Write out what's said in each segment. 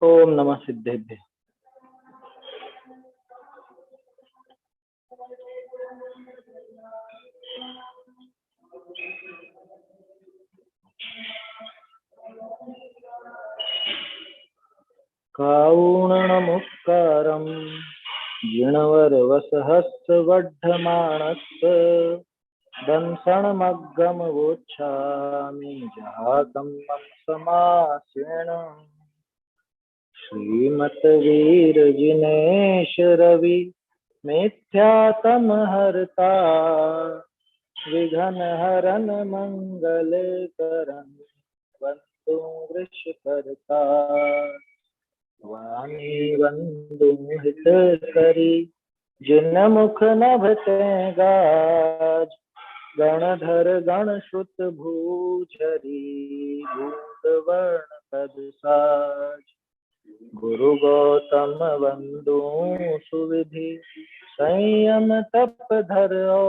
ओम नमः सिद्धेभ्य। कारुणमुक्कारं जिणवरवसहस्रवर्धमानस्य दंसनमग्गमवोच्छामि जहातं मम समासेन। श्रीमद्वीरजिनेश रवि मिथ्यातमहर्ता विघ्नहरन मंगलकरं वन्दे वृषकर्ता। वाणी बंधु हितकरी जिनमुख नभते गाज गणधर गणश्रुत भूचरी भूतवर्ण पदसाज। गुरु गौतम बंधु सुविधि संयम तप धरो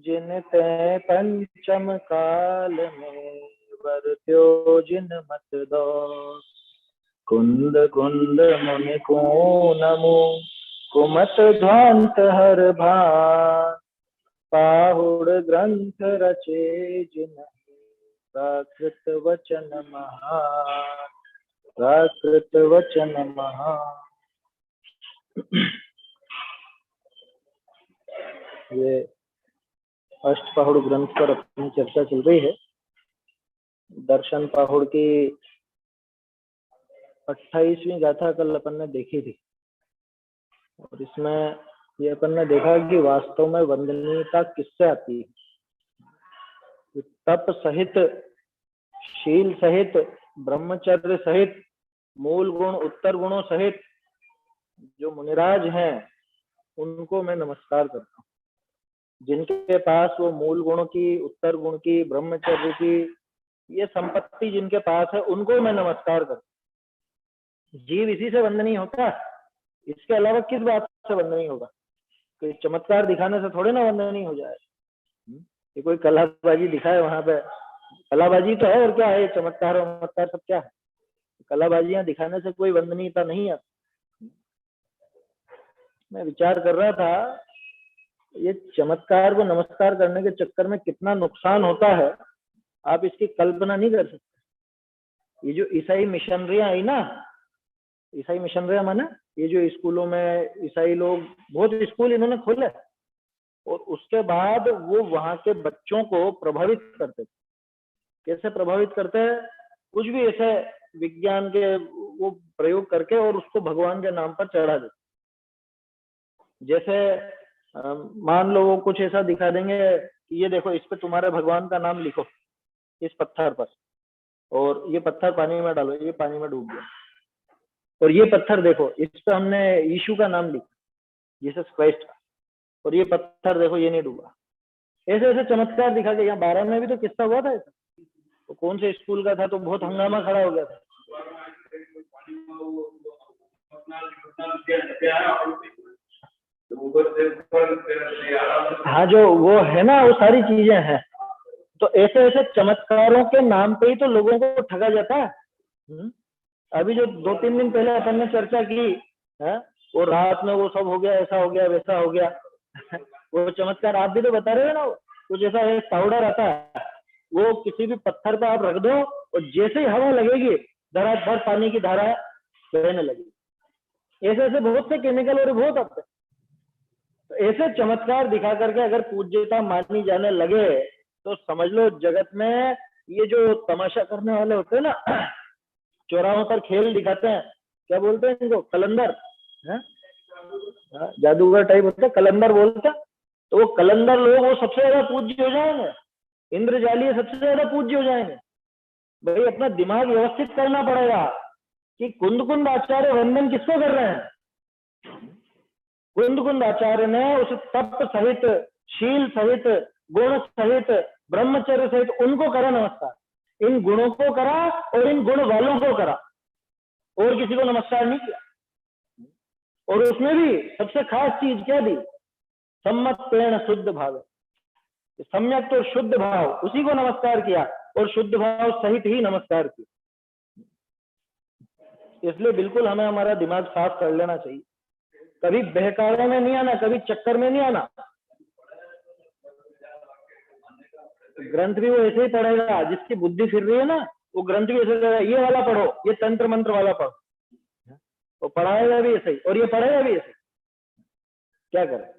जिनते पंचम काल में वर्त्यो जिन मत दो। कुंद कुंद मुनि को नमो कुमत ध्वांत हर भान पाहुड़ ग्रंथ रचे जिन प्राकृत वचन महान प्राकृत वचन महान। ये अष्टपाहुड़ ग्रंथ पर अपनी चर्चा चल रही है। दर्शन पाहुड़ की 28वीं गाथा कल अपन ने देखी थी और इसमें ये अपन ने देखा कि वास्तव में वंदनीयता किससे आती है। तप सहित, शील सहित, ब्रह्मचर्य सहित, मूल गुण उत्तर गुणों सहित जो मुनिराज हैं उनको मैं नमस्कार करता हूँ। जिनके पास वो मूल गुण की, उत्तर गुण की, ब्रह्मचर्य की ये संपत्ति जिनके पास है उनको मैं नमस्कार करता हूँ। जीव इसी से वंदनीय होता है, इसके अलावा किस बात से वंदनीय होगा? कोई चमत्कार दिखाने से थोड़े ना वंदनीय हो जाए। कि कोई कलाबाजी दिखाए वहां पे, कलाबाजी तो है और क्या है, चमत्कार वमत्कार सब क्या है? कलाबाजियां दिखाने से कोई वंदनीयता नहीं है। मैं विचार कर रहा था ये चमत्कार को नमस्कार करने के चक्कर में कितना नुकसान होता है, आप इसकी कल्पना नहीं कर सकते। ये जो ईसाई मिशनरियां आई ना, ईसाई मिशनरियां माने ये जो स्कूलों में ईसाई लोग, बहुत स्कूल इन्होंने खोले और उसके बाद वो वहां के बच्चों को प्रभावित करते थे। कैसे प्रभावित करते हैं? कुछ भी ऐसे विज्ञान के वो प्रयोग करके और उसको भगवान के नाम पर चढ़ा देते। जैसे मान लो वो कुछ ऐसा दिखा देंगे कि ये देखो इस पे तुम्हारे भगवान का नाम लिखो इस पत्थर पर, और ये पत्थर पानी में डालो, ये पानी में डूब गया। और ये पत्थर देखो इस पे हमने यीशु का नाम लिखा, जीसस क्राइस्ट का, और ये पत्थर देखो ये नहीं डूबा। ऐसे ऐसे चमत्कार दिखा के, यहाँ 12 में भी तो किस्सा हुआ था ऐसा। तो कौन से स्कूल का था तो बहुत हंगामा खड़ा हो गया था। हाँ जो वो है ना, वो सारी चीजें हैं। तो ऐसे ऐसे चमत्कारों के नाम पे ही तो लोगों को ठगा जाता है। अभी जो 2-3 दिन पहले अपन ने चर्चा की है, वो रात में वो सब हो गया, ऐसा हो गया, वैसा हो गया। वो चमत्कार आप भी तो बता रहे हो ना, कुछ ऐसा एक पाउडर आता है, वो किसी भी पत्थर पे आप रख दो और जैसे ही हवा लगेगी धड़ाधड़ पानी की धारा बहने लगेगी। ऐसे ऐसे बहुत से केमिकल और बहुत आते हैं। तो ऐसे चमत्कार दिखा करके अगर पूज्यता मानी जाने लगे तो समझ लो जगत में ये जो तमाशा करने वाले होते हैं ना, चौराहों पर खेल दिखाते हैं, क्या बोलते हैं इनको, कलंदर है, जादूगर टाइप होते हैं, कलंदर बोलते हैं। तो वो कलंदर लोग वो सबसे ज्यादा पूज्य हो जाएंगे, इंद्रजालीय सबसे ज्यादा पूज्य हो जाएंगे। भाई अपना दिमाग व्यवस्थित करना पड़ेगा कि कुंद कुंद आचार्य वंदन किसको कर रहे हैं? कुंद कुंद आचार्य ने उस तप सहित, शील सहित, गुण सहित, ब्रह्मचर्य सहित उनको करा नमस्कार। इन गुणों को करा और इन गुण वालों को करा, और किसी को नमस्कार नहीं किया। और उसमें भी सबसे खास चीज क्या दी? सम्मत प्रेण शुद्ध भाव, सम्यक तो शुद्ध भाव, उसी को नमस्कार किया। और शुद्ध भाव सहित ही नमस्कार की। इसलिए बिल्कुल हमें हमारा दिमाग साफ कर लेना चाहिए, कभी बहकावे में नहीं आना, कभी चक्कर में नहीं आना। ग्रंथ भी वो ऐसे ही पढ़ेगा, जिसकी बुद्धि फिर रही है ना, वो ग्रंथ भी ऐसे कहेगा, ये वाला पढ़ो, ये तंत्र मंत्र वाला पढ़ो, वो पढ़ाएगा भी ऐसे ही और ये पढ़ेगा भी ऐसे। क्या करें,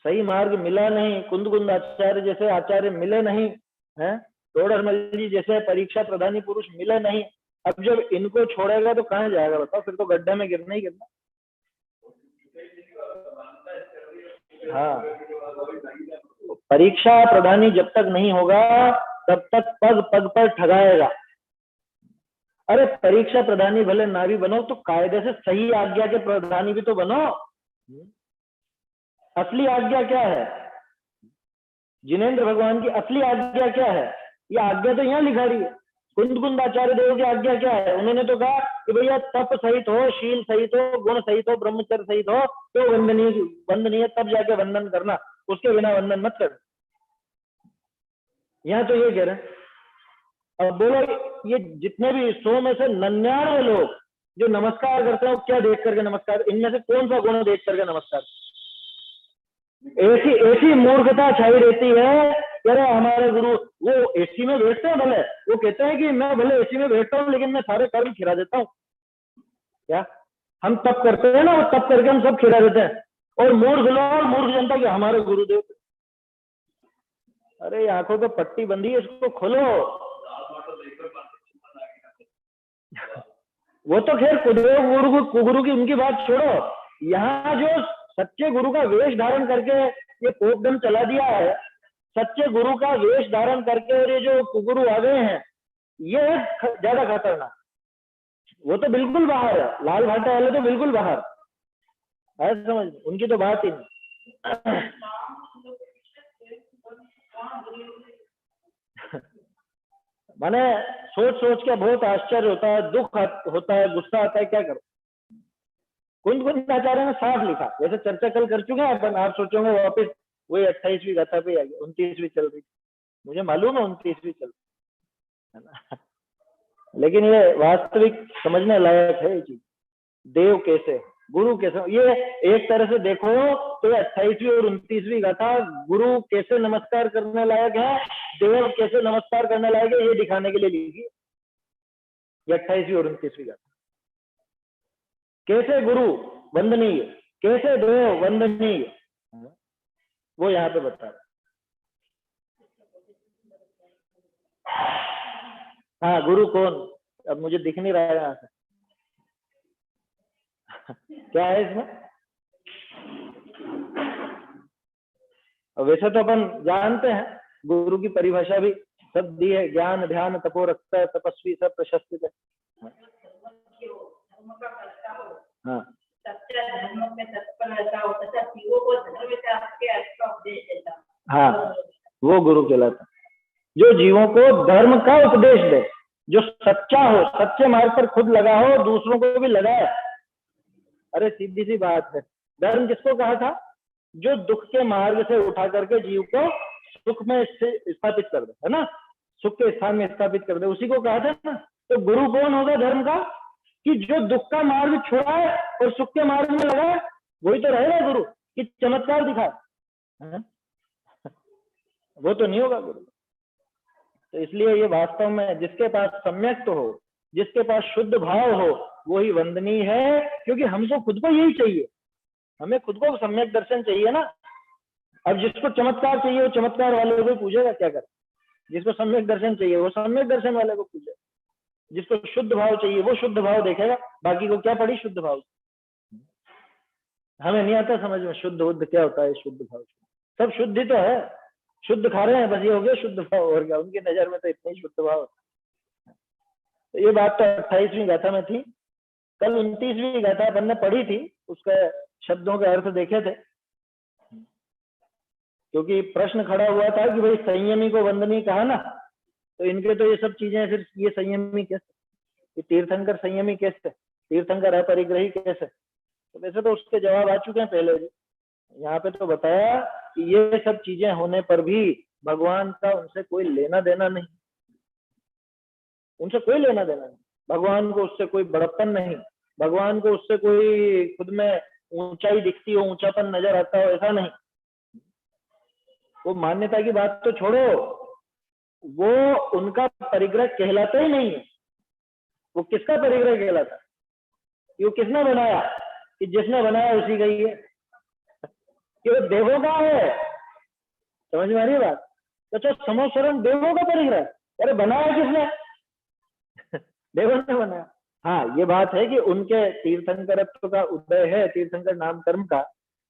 सही मार्ग मिला नहीं, कुंद आचार्य जैसे आचार्य मिले नहीं है, तोड़रमल जी जैसे परीक्षा प्रधानी पुरुष मिले नहीं। अब जब इनको छोड़ेगा तो कहाँ जाएगा बताओ, फिर तो गड्ढे में गिरना ही गिरना। हाँ, परीक्षा प्रधानी जब तक नहीं होगा तब तक पग पग पर ठगाएगा। अरे परीक्षा प्रधानी भले ना भी बनो तो कायदे से सही आज्ञा के प्रधानी भी तो बनो। असली आज्ञा क्या है, जिनेंद्र भगवान की असली आज्ञा क्या है, ये आज्ञा तो यहाँ लिखा रही है। कुंद आचार्य देव की आज्ञा क्या है, उन्होंने तो कहा कि भैया तप सहित हो, शील सहित हो, गुण सहित हो, ब्रह्मचर्य सहित हो तो वंदनीय तब जाके वंदन करना, उसके बिना वंदन मत कर। यहाँ तो ये कह रहे हैं। अब बोलो ये जितने भी 100 में से 99 लोग जो नमस्कार करते हैं, क्या देख करके नमस्कार, इनमें से कौन सा गुण देख करके नमस्कार? ऐसी ऐसी मूर्खता छाई रहती है। अरे हमारे गुरु वो एसी में बैठते हैं, भले वो कहते हैं कि मैं भले एसी में बैठता हूँ लेकिन मैं सारे कर्म खिला देता हूँ। क्या हम तप करते हैं ना, वो तप करके हम सब खिला देते हैं, और मूर्ख लोग मूर्ख जनता के हमारे गुरुदेव। अरे आंखों पे पट्टी बंधी है, इसको खोलो। वो तो खैर गुरु की उनकी बात छोड़ो, यहाँ जो सच्चे गुरु का वेश धारण करके ये पोपडम चला दिया है, सच्चे गुरु का वेश धारण करके और ये जो कुगुरु आ गए हैं, ये ज्यादा खतरनाक। वो तो बिल्कुल बाहर है, लाल भाटा वाले तो बिल्कुल बाहर है, समझ, उनकी तो बात ही नहीं। माने सोच सोच के बहुत आश्चर्य होता है, दुख होता है, गुस्सा आता है, क्या करो। कुंद आचार्य ने साफ लिखा, वैसे चर्चा कल कर चुके हैं अपन, आप सोचोगे वापिस वही 28वीं गाथा पे आ गया, 29वीं चल रही, मुझे मालूम है 29वीं चल रही है ना, लेकिन ये वास्तविक समझने लायक है ये चीज। देव कैसे, गुरु कैसे, ये एक तरह से देखो तो 28वीं और 29वीं गाथा गुरु कैसे नमस्कार करने लायक है, देव कैसे नमस्कार करने लायक है, ये दिखाने के लिए लिखी ये 28वीं और 29वीं गाथा। कैसे गुरु वंदनीय, कैसे देव वंदनीय, वो यहाँ पे बता रहा। हाँ गुरु कौन, अब मुझे दिख नहीं रहा है यहाँ से, क्या है इसमें। वैसे तो अपन जानते हैं गुरु की परिभाषा भी सब दी है, ज्ञान ध्यान तपो रक्त तपस्वी सब प्रशस्ति है। हाँ हाँ, वो गुरु कहलाता, जो जीवों को धर्म का उपदेश दे, जो सच्चा हो, सच्चे मार्ग पर खुद लगा हो, दूसरों को भी लगाए। अरे सीधी सी बात है, धर्म किसको कहा था, जो दुख के मार्ग से उठा करके जीव को सुख में स्थापित कर दे, है ना, सुख के स्थान में स्थापित कर दे, उसी को कहा था ना। तो गुरु कौन होगा धर्म का, कि जो दुख का मार्ग छोड़ाए और सुख के मार्ग में लगाए, वही तो रहेगा गुरु, कि चमत्कार दिखाए, वो तो नहीं होगा गुरु। तो इसलिए ये वास्तव में जिसके पास सम्यक तो हो, जिसके पास शुद्ध भाव हो, वही वंदनीय है, क्योंकि हमको खुद को यही चाहिए, हमें खुद को सम्यक दर्शन चाहिए ना। अब जिसको चमत्कार चाहिए वो चमत्कार वाले को पूजेगा, क्या करे, जिसको सम्यक दर्शन चाहिए वो सम्यक दर्शन वाले को पूजेगा, जिसको शुद्ध भाव चाहिए वो शुद्ध भाव देखेगा, बाकी को क्या पड़ी शुद्ध भाव। हमें नहीं आता समझ में शुद्ध बुद्ध क्या होता है, शुद्ध भाव, सब शुद्ध ही तो है, शुद्ध खा रहे हैं बस, ये हो गया शुद्ध भाव, और क्या, उनकी नजर में तो इतना ही शुद्ध भाव। तो ये बात तो 28वीं गाथा में थी, कल 29वीं गाथा अपन ने पढ़ी थी, उसके शब्दों के अर्थ देखे थे, क्योंकि प्रश्न खड़ा हुआ था कि भाई संयमी को वंदनीय कहा ना, तो इनके तो ये सब चीजें फिर ये संयमी कैसे, तीर्थंकर संयमी कैसे, तीर्थंकर अपरिग्रही कैसे, तो वैसे तो उसके जवाब आ चुके हैं पहले भी। यहाँ पे तो बताया कि ये सब चीजें होने पर भी भगवान का उनसे कोई लेना देना नहीं, उनसे कोई लेना देना नहीं। भगवान को उससे कोई बड़प्पन नहीं, भगवान को उससे कोई खुद में ऊंचाई दिखती हो, ऊंचापन नजर आता हो, ऐसा नहीं। वो मान्यता की बात तो छोड़ो, वो उनका परिग्रह कहलाता ही नहीं है। वो किसका परिग्रह कहलाता? कि वो किसने बनाया? कि जिसने बनाया उसी का ही है, कि वो देवों का है। समझ में आ रही है बात? तो समोसरम देवों का परिग्रह, अरे बनाया किसने? देवों ने बनाया। हाँ, ये बात है कि उनके तीर्थंकरत्व का उदय है, तीर्थंकर नाम कर्म का,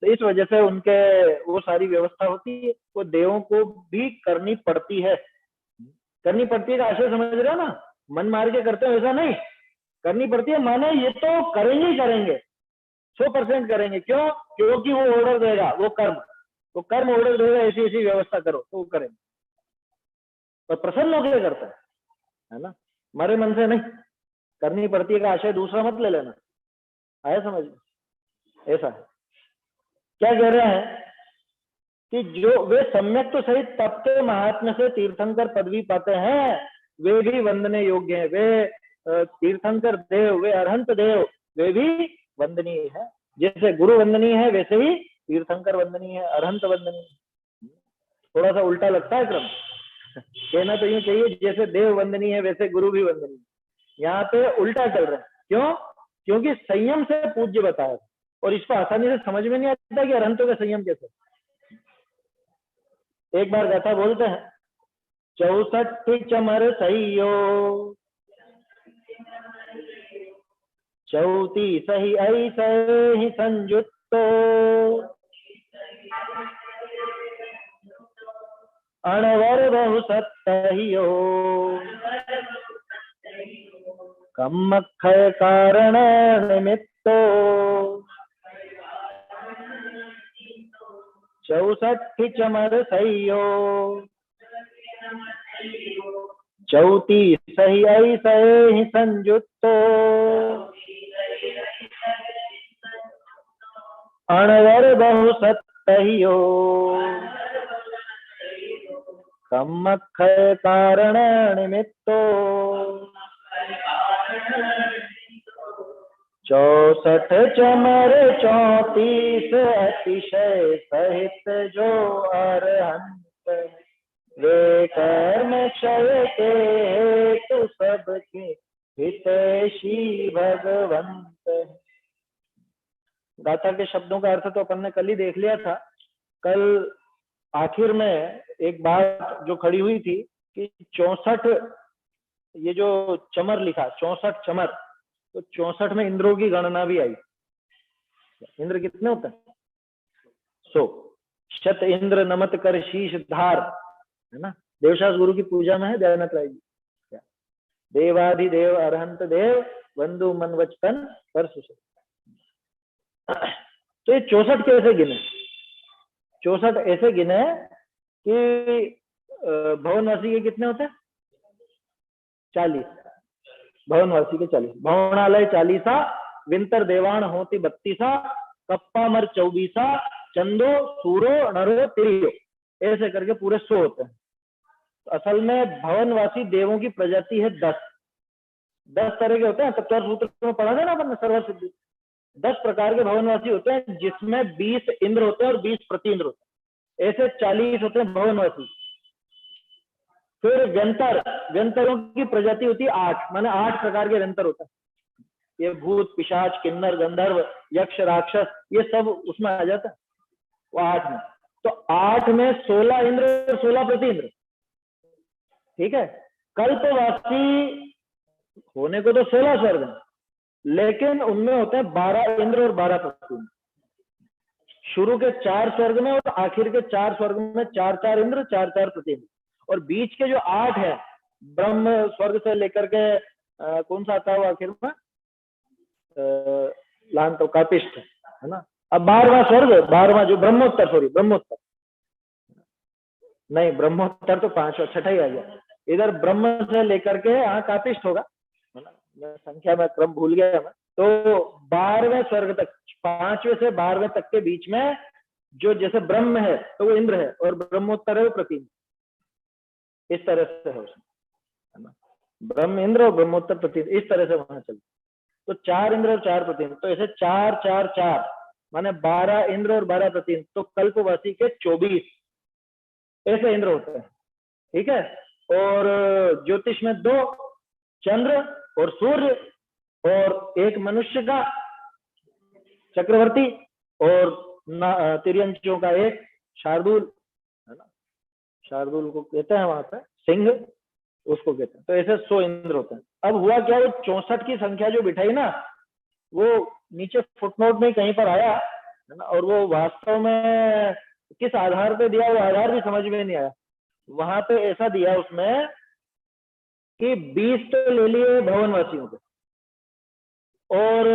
तो इस वजह से उनके वो सारी व्यवस्था होती है, वो देवों को भी करनी पड़ती है। करनी पड़ती है का आशय समझ रहे हो ना? मन मार के करते हो ऐसा नहीं, करनी पड़ती है माने ये तो करेंगे ही करेंगे, 100% करेंगे। क्यों? क्योंकि वो ऑर्डर देगा, वो कर्म ऑर्डर देगा, ऐसी ऐसी व्यवस्था करो, तो वो करेंगे। तो प्रसन्न होकर करता है ना, हमारे मन से नहीं। करनी पड़ती है का आशय दूसरा मत ले लेना, आया समझ में? ऐसा है। क्या कह रहे हैं कि जो वे सम्यक तो सही तप के महात्म्य से तीर्थंकर पदवी पाते हैं, वे भी वंदने योग्य हैं। वे तीर्थंकर देव, वे अरहंत देव, वे भी वंदनीय है। जैसे गुरु वंदनीय है, वैसे ही तीर्थंकर वंदनीय है, अरहंत वंदनीय है। थोड़ा सा उल्टा लगता है क्रम, कहना तो यूं चाहिए जैसे देव वंदनीय है वैसे गुरु भी वंदनीय है। यहाँ पे उल्टा चल रहा है। क्यों? क्योंकि संयम से पूज्य बताया, और इसको आसानी से समझ में नहीं आता कि अरहंतों का संयम कैसे। एक बार गाथा बोलते हैं, 64 चमर सहियो, 34 सही ऐसे ही संयुक्तो, अणवर बहु सत्तहियो, कम्मख्य कारण निमित्तो, 64 चमर सहियो, 34 सही ऐसे ही संयुक्तो, अणवर बहु सत्तहियो, कम्मख्य कारण निमित्तो, 64 चमर 34 अतिशय सहित जो अरहंत, वे कर्म क्षय के हेतु सबके हितैषी भगवंत। गाथा के शब्दों का अर्थ तो अपन ने कल ही देख लिया था। कल आखिर में एक बात जो खड़ी हुई थी कि 64 ये जो चमर लिखा, 64 चमर, तो 64 में इंद्रों की गणना भी आई। इंद्र कितने होते हैं? 100। शत इंद्र नमत कर शीश धार, है ना? देवशास गुरु की पूजा में है दयानंद राय जी। देवाधिदेव अरहंत देव बंधु मन वचन कर सुशे। तो ये 64 कैसे गिने? 64 ऐसे गिने कि भवनवासी के कितने होते हैं? 40। भवनवासी के 40, भवनालय 40, विंतर देवान होती 32, कप्पा मर 24, चंदो सूरो नरो तिरियो, ऐसे करके पूरे 100 होते हैं। तो असल में भवनवासी देवों की प्रजाति है 10 तरह के होते हैं। सप्ताह सूत्र में पढ़ा था ना अपन, सर्व सिद्धि 10 प्रकार के भवनवासी होते हैं, जिसमें 20 इंद्र होते हैं और 20 प्रति इंद्र होते हैं। ऐसे 40 होते हैं भवनवासी। फिर व्यंतरों की प्रजाति होती है 8, माने 8 प्रकार के व्यंतर होते हैं। ये भूत पिशाच किन्नर गंधर्व यक्ष राक्षस ये सब उसमें आ जाता है, वो 8 में। तो 8 में 16 इंद्र और 16 प्रति इंद्र, ठीक है। कल्पवासी होने को तो 16 स्वर्ग है, लेकिन उनमें होते हैं 12 इंद्र और 12 प्रति इंद्र। शुरू के 4 स्वर्ग में और आखिर के 4 स्वर्ग में 4-4 इंद्र 4-4 प्रति इंद्र, और बीच के जो 8 है ब्रह्म स्वर्ग से लेकर के कौन सा आता है वो आखिर में लांत कापिष्ठ, है ना। अब 12वां स्वर्ग, 12वां जो ब्रह्मोत्तर, सॉरी ब्रह्मोत्तर नहीं, ब्रह्मोत्तर तो 5वां 6ठा ही आ गया। इधर ब्रह्म से लेकर के यहाँ कापिष्ठ होगा, है ना, मैं संख्या में क्रम भूल गया मैं। तो 12वें स्वर्ग तक, 5वें से 12वें तक के बीच में जो जैसे ब्रह्म है तो वो इंद्र है, और ब्रह्मोत्तर है वो प्रति। इस तरह से है उसमें, है ना। ब्रह्म इंद्र और ब्रह्मोत्तर प्रतीन्द्र इस तरह से वहां चलते। तो 4 इंद्र और 4 प्रतीन्द्र, तो ऐसे 4 4 4 माने 12 इंद्र और 12 प्रतीन्द्र, तो कल्पवासी के 24 ऐसे इंद्र होते हैं, ठीक है। और ज्योतिष में 2 चंद्र और सूर्य, और एक मनुष्य का चक्रवर्ती, और तिर्यंचों का एक शार्दूल, है ना। शार्दूल को कहते हैं वहां पे सिंह, उसको कहते हैं। तो ऐसे 100 इंद्र होते हैं। अब हुआ क्या, वो 64 की संख्या जो बिठाई ना, वो नीचे फुटनोट में कहीं पर आया, है ना। और वो वास्तव में किस आधार पे दिया, वो आधार भी समझ में नहीं आया। वहां पे ऐसा दिया उसमें कि 20 तो ले लिए भवनवासियों के, और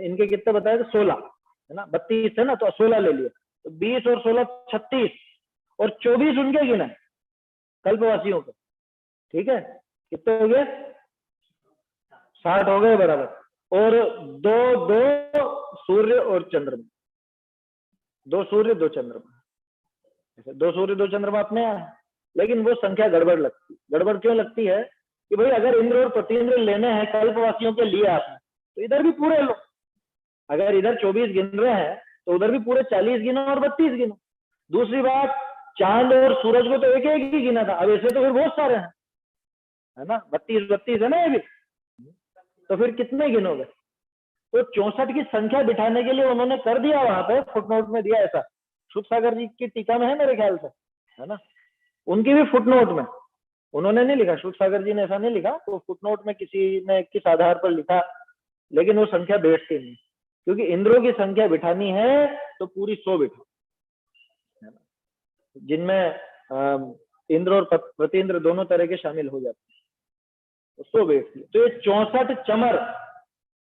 इनके कितने बताए थे, 16, है ना। 32 है ना, तो 16 ले लिए, तो 20 और 16 36, और 24 उनके गिने कल्पवासियों के, ठीक है। कितने हो गए, 60 हो गए बराबर। और 2 2 सूर्य और चंद्रमा, 2 सूर्य 2 चंद्रमा, ऐसे 2 सूर्य 2 चंद्रमा अपने यहाँ। लेकिन वो संख्या गड़बड़ लगती, गड़बड़ क्यों लगती है कि भाई अगर इंद्र और प्रतीन्द्र लेने हैं कल्पवासियों के लिए आपने, तो इधर भी पूरे लो। अगर इधर 24 गिन रहे हैं तो उधर भी पूरे 40 गिनो और 32 गिनो। दूसरी बात, चांद और सूरज को तो एक एक ही गिना था, अब ऐसे तो फिर बहुत सारे हैं, है ना। 32 32 है ना ये भी, तो फिर कितने गिनोगे। तो 64 की संख्या बिठाने के लिए उन्होंने कर दिया, वहां पे फुटनोट में दिया ऐसा। शुभ सागर जी की टीका में है मेरे ख्याल से, है ना। उनकी भी फुटनोट में उन्होंने नहीं लिखा, शुभ सागर जी ने ऐसा नहीं लिखा, तो फुटनोट में किसी ने किस आधार पर लिखा, लेकिन वो संख्या बैठती नहीं, क्योंकि इंद्रों की संख्या बिठानी है तो पूरी 100 बिठा, है ना, जिनमें इंद्र और प्रतीन्द्र दोनों तरह के शामिल हो जाते हैं, तो 100 बैठती है। तो ये 64 चमर,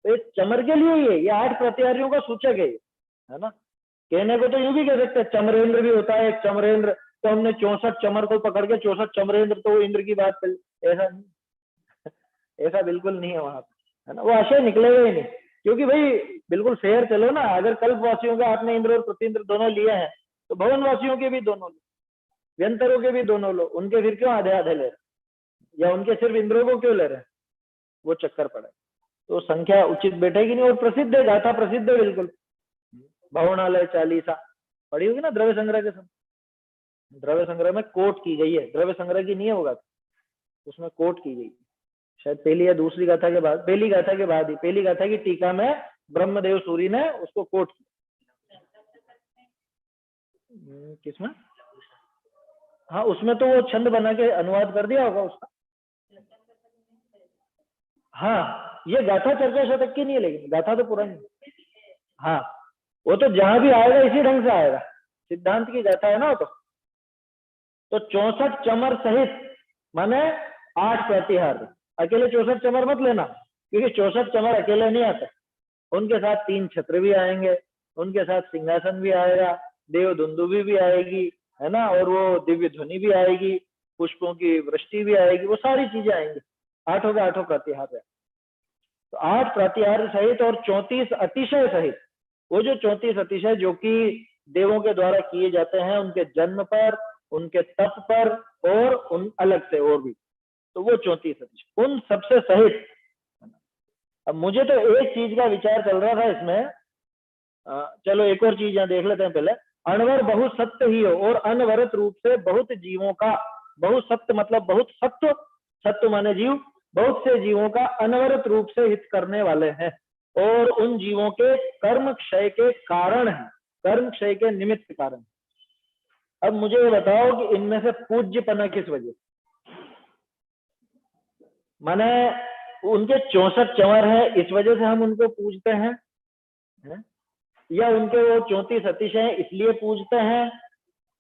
तो ये चमर के लिए ही है, ये 8 प्रतिहारियों का सूचक है ना। कहने को तो यूं भी कह सकते हैं चमरेंद्र भी होता है, एक चमरेंद्र, तो हमने 64 चमर को पकड़ के 64 चमरेंद्र, तो वो इंद्र की बात कर, ऐसा नहीं, ऐसा बिल्कुल नहीं है वहां पे, है ना। वो आशय निकलेगा ही नहीं, क्योंकि भाई बिल्कुल फेयर चलो ना। अगर कल्पवासियों का आपने इंद्र और प्रतीन्द्र दोनों लिए हैं, तो भवनवासियों के भी दोनों लो, व्यंतरों के भी दोनों लो। उनके फिर क्यों आधे आधे ले रहे, या उनके सिर्फ इंद्रों को क्यों ले रहे हैं, वो चक्कर पड़े। तो संख्या उचित बैठेगी नहीं। और प्रसिद्ध है, गाथा प्रसिद्ध है बिल्कुल, भवनालय चालीसा पढ़ी होगी ना द्रव्य संग्रह के समय। द्रव्य संग्रह में कोट की गई है, द्रव्य संग्रह की नहीं है वो गाथा, उसमें कोट की गई, शायद पहली या दूसरी गाथा के बाद, पहली गाथा के बाद ही, पहली गाथा की टीका में ब्रह्मदेव सूरी ने उसको कोट किया। किसमें, हाँ उसमें तो वो छंद बना के अनुवाद कर दिया होगा उसका। हाँ ये गाथा चर्चा शतक की नहीं है, लेकिन गाथा तो पुरानी, हाँ वो तो जहां भी आएगा इसी ढंग से आएगा, सिद्धांत की गाथा है ना। तो 64 चमर सहित माने 8 प्रतिहार, अकेले 64 चमर मत लेना, क्योंकि 64 चमर अकेले नहीं आते, उनके साथ 3 छत्र भी आएंगे, उनके साथ सिंहासन भी आएगा, देव दुंदुभी भी आएगी, है ना, और वो दिव्य ध्वनि भी आएगी, पुष्पों की वृष्टि भी आएगी, वो सारी चीजें आएंगी। 8 के 8 प्रतिहार है, तो 8 प्रतिहार सहित और 34 अतिशय सहित। वो जो 34 अतिशय जो कि देवों के द्वारा किए जाते हैं उनके जन्म पर, उनके तप पर, और उन अलग से और भी, तो वो 34 अतिशय उन सबसे सहित। अब मुझे तो एक चीज का विचार चल रहा था इसमें, चलो एक और चीज यहाँ देख लेते हैं पहले। अनवर बहुत सत्य ही हो और अनवरत रूप से बहुत जीवों का, बहुत सत्य मतलब बहुत सत्व, सत्व माने जीव, बहुत से जीवों का अनवरत रूप से हित करने वाले हैं, और उन जीवों के कर्म क्षय के कारण है, कर्म क्षय के निमित्त कारण। अब मुझे ये बताओ कि इनमें से पूज्यपना किस वजह, माने उनके 64 चंवर है इस वजह से हम उनको पूजते हैं, है? या उनके वो 34 अतिशय है इसलिए पूजते हैं,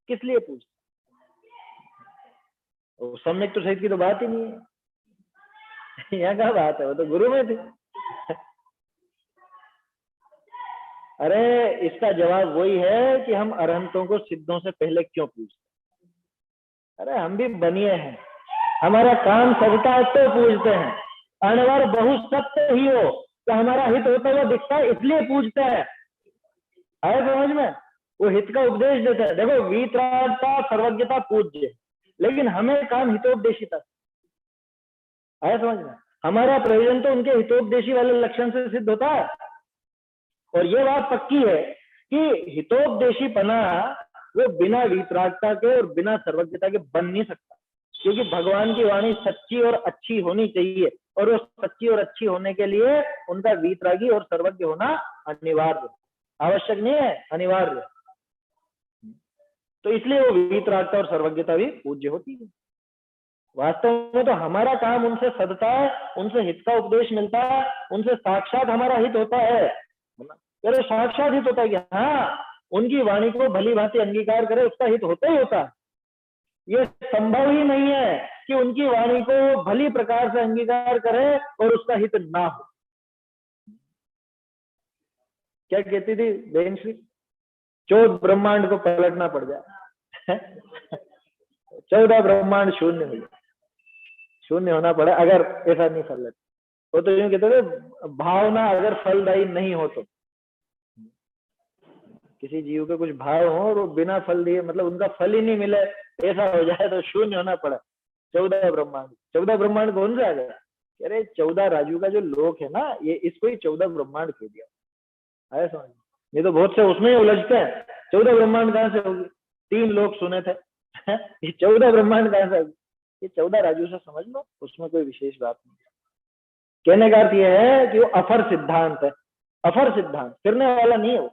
किस लिए पूजते हैं? सम्यक तो सहित की तो बात ही नहीं है, यहाँ क्या बात है, वो तो गुरु में थी। अरे इसका जवाब वही है कि हम अरहंतों को सिद्धों से पहले क्यों पूजते। अरे हम भी बनिए हैं, हमारा काम सबका है तो पूजते हैं। अनवर बहुत सत्य ही हो तो हमारा हित होता हुआ दिखता है इसलिए पूजते हैं, आए समझ में। वो हित का उपदेश देते हैं। देखो वीतरागता सर्वज्ञता पूज्य, लेकिन हमें काम हितोपदेशिता से। आया समझ में? हमारा प्रयोजन तो उनके हितोपदेशी वाले लक्षण से सिद्ध होता है। और ये बात पक्की है कि हितोपदेशीपना वो बिना वीतरागता के और बिना सर्वज्ञता के बन नहीं सकता, क्योंकि भगवान की वाणी सच्ची और अच्छी होनी चाहिए, और वो सच्ची और अच्छी होने के लिए उनका वीतरागी और सर्वज्ञ होना अनिवार्य, आवश्यक नहीं है, अनिवार्य। तो इसलिए वो वीतरागता और सर्वज्ञता भी पूज्य होती है। वास्तव में तो हमारा काम उनसे सदता है, उनसे हित का उपदेश मिलता है, उनसे साक्षात हमारा हित होता है। अरे साक्षात हित होता है कि हाँ, उनकी वाणी को भली भांति अंगीकार करे, उसका हित होता ही होता है। ये संभव ही नहीं है कि उनकी वाणी को भली प्रकार से अंगीकार करे और उसका हित ना हो। क्या कहती थी बेन श्री? 14 ब्रह्मांड को पलटना पड़ जाए 14 ब्रह्मांड शून्य हो जाए, शून्य होना पड़े अगर ऐसा नहीं कर लेते। वो तो यूं कहते थे, भावना अगर फलदायी नहीं हो तो, किसी जीव के कुछ भाव हो और वो बिना फल दिए, मतलब उनका फल ही नहीं मिले, ऐसा हो जाए तो शून्य होना पड़ा। 14 ब्रह्मांड, 14 ब्रह्मांड कौन से आ गया? अरे 14 राजू का जो लोक है ना, ये इसको ही 14 ब्रह्मांड कह दिया। आया समझ? ये तो बहुत से उसमें ही उलझते हैं, 14 ब्रह्मांड कहाँ से होगी? 3 लोग सुने थे ये 14 ब्रह्मांड कहाँ से होगी? ये 14 राजू से समझ लो, उसमें कोई विशेष बात नहीं। कहने का अर्थ यह है कि वो अफर सिद्धांत है, अफर सिद्धांत, फिरने वाला नहीं है वो।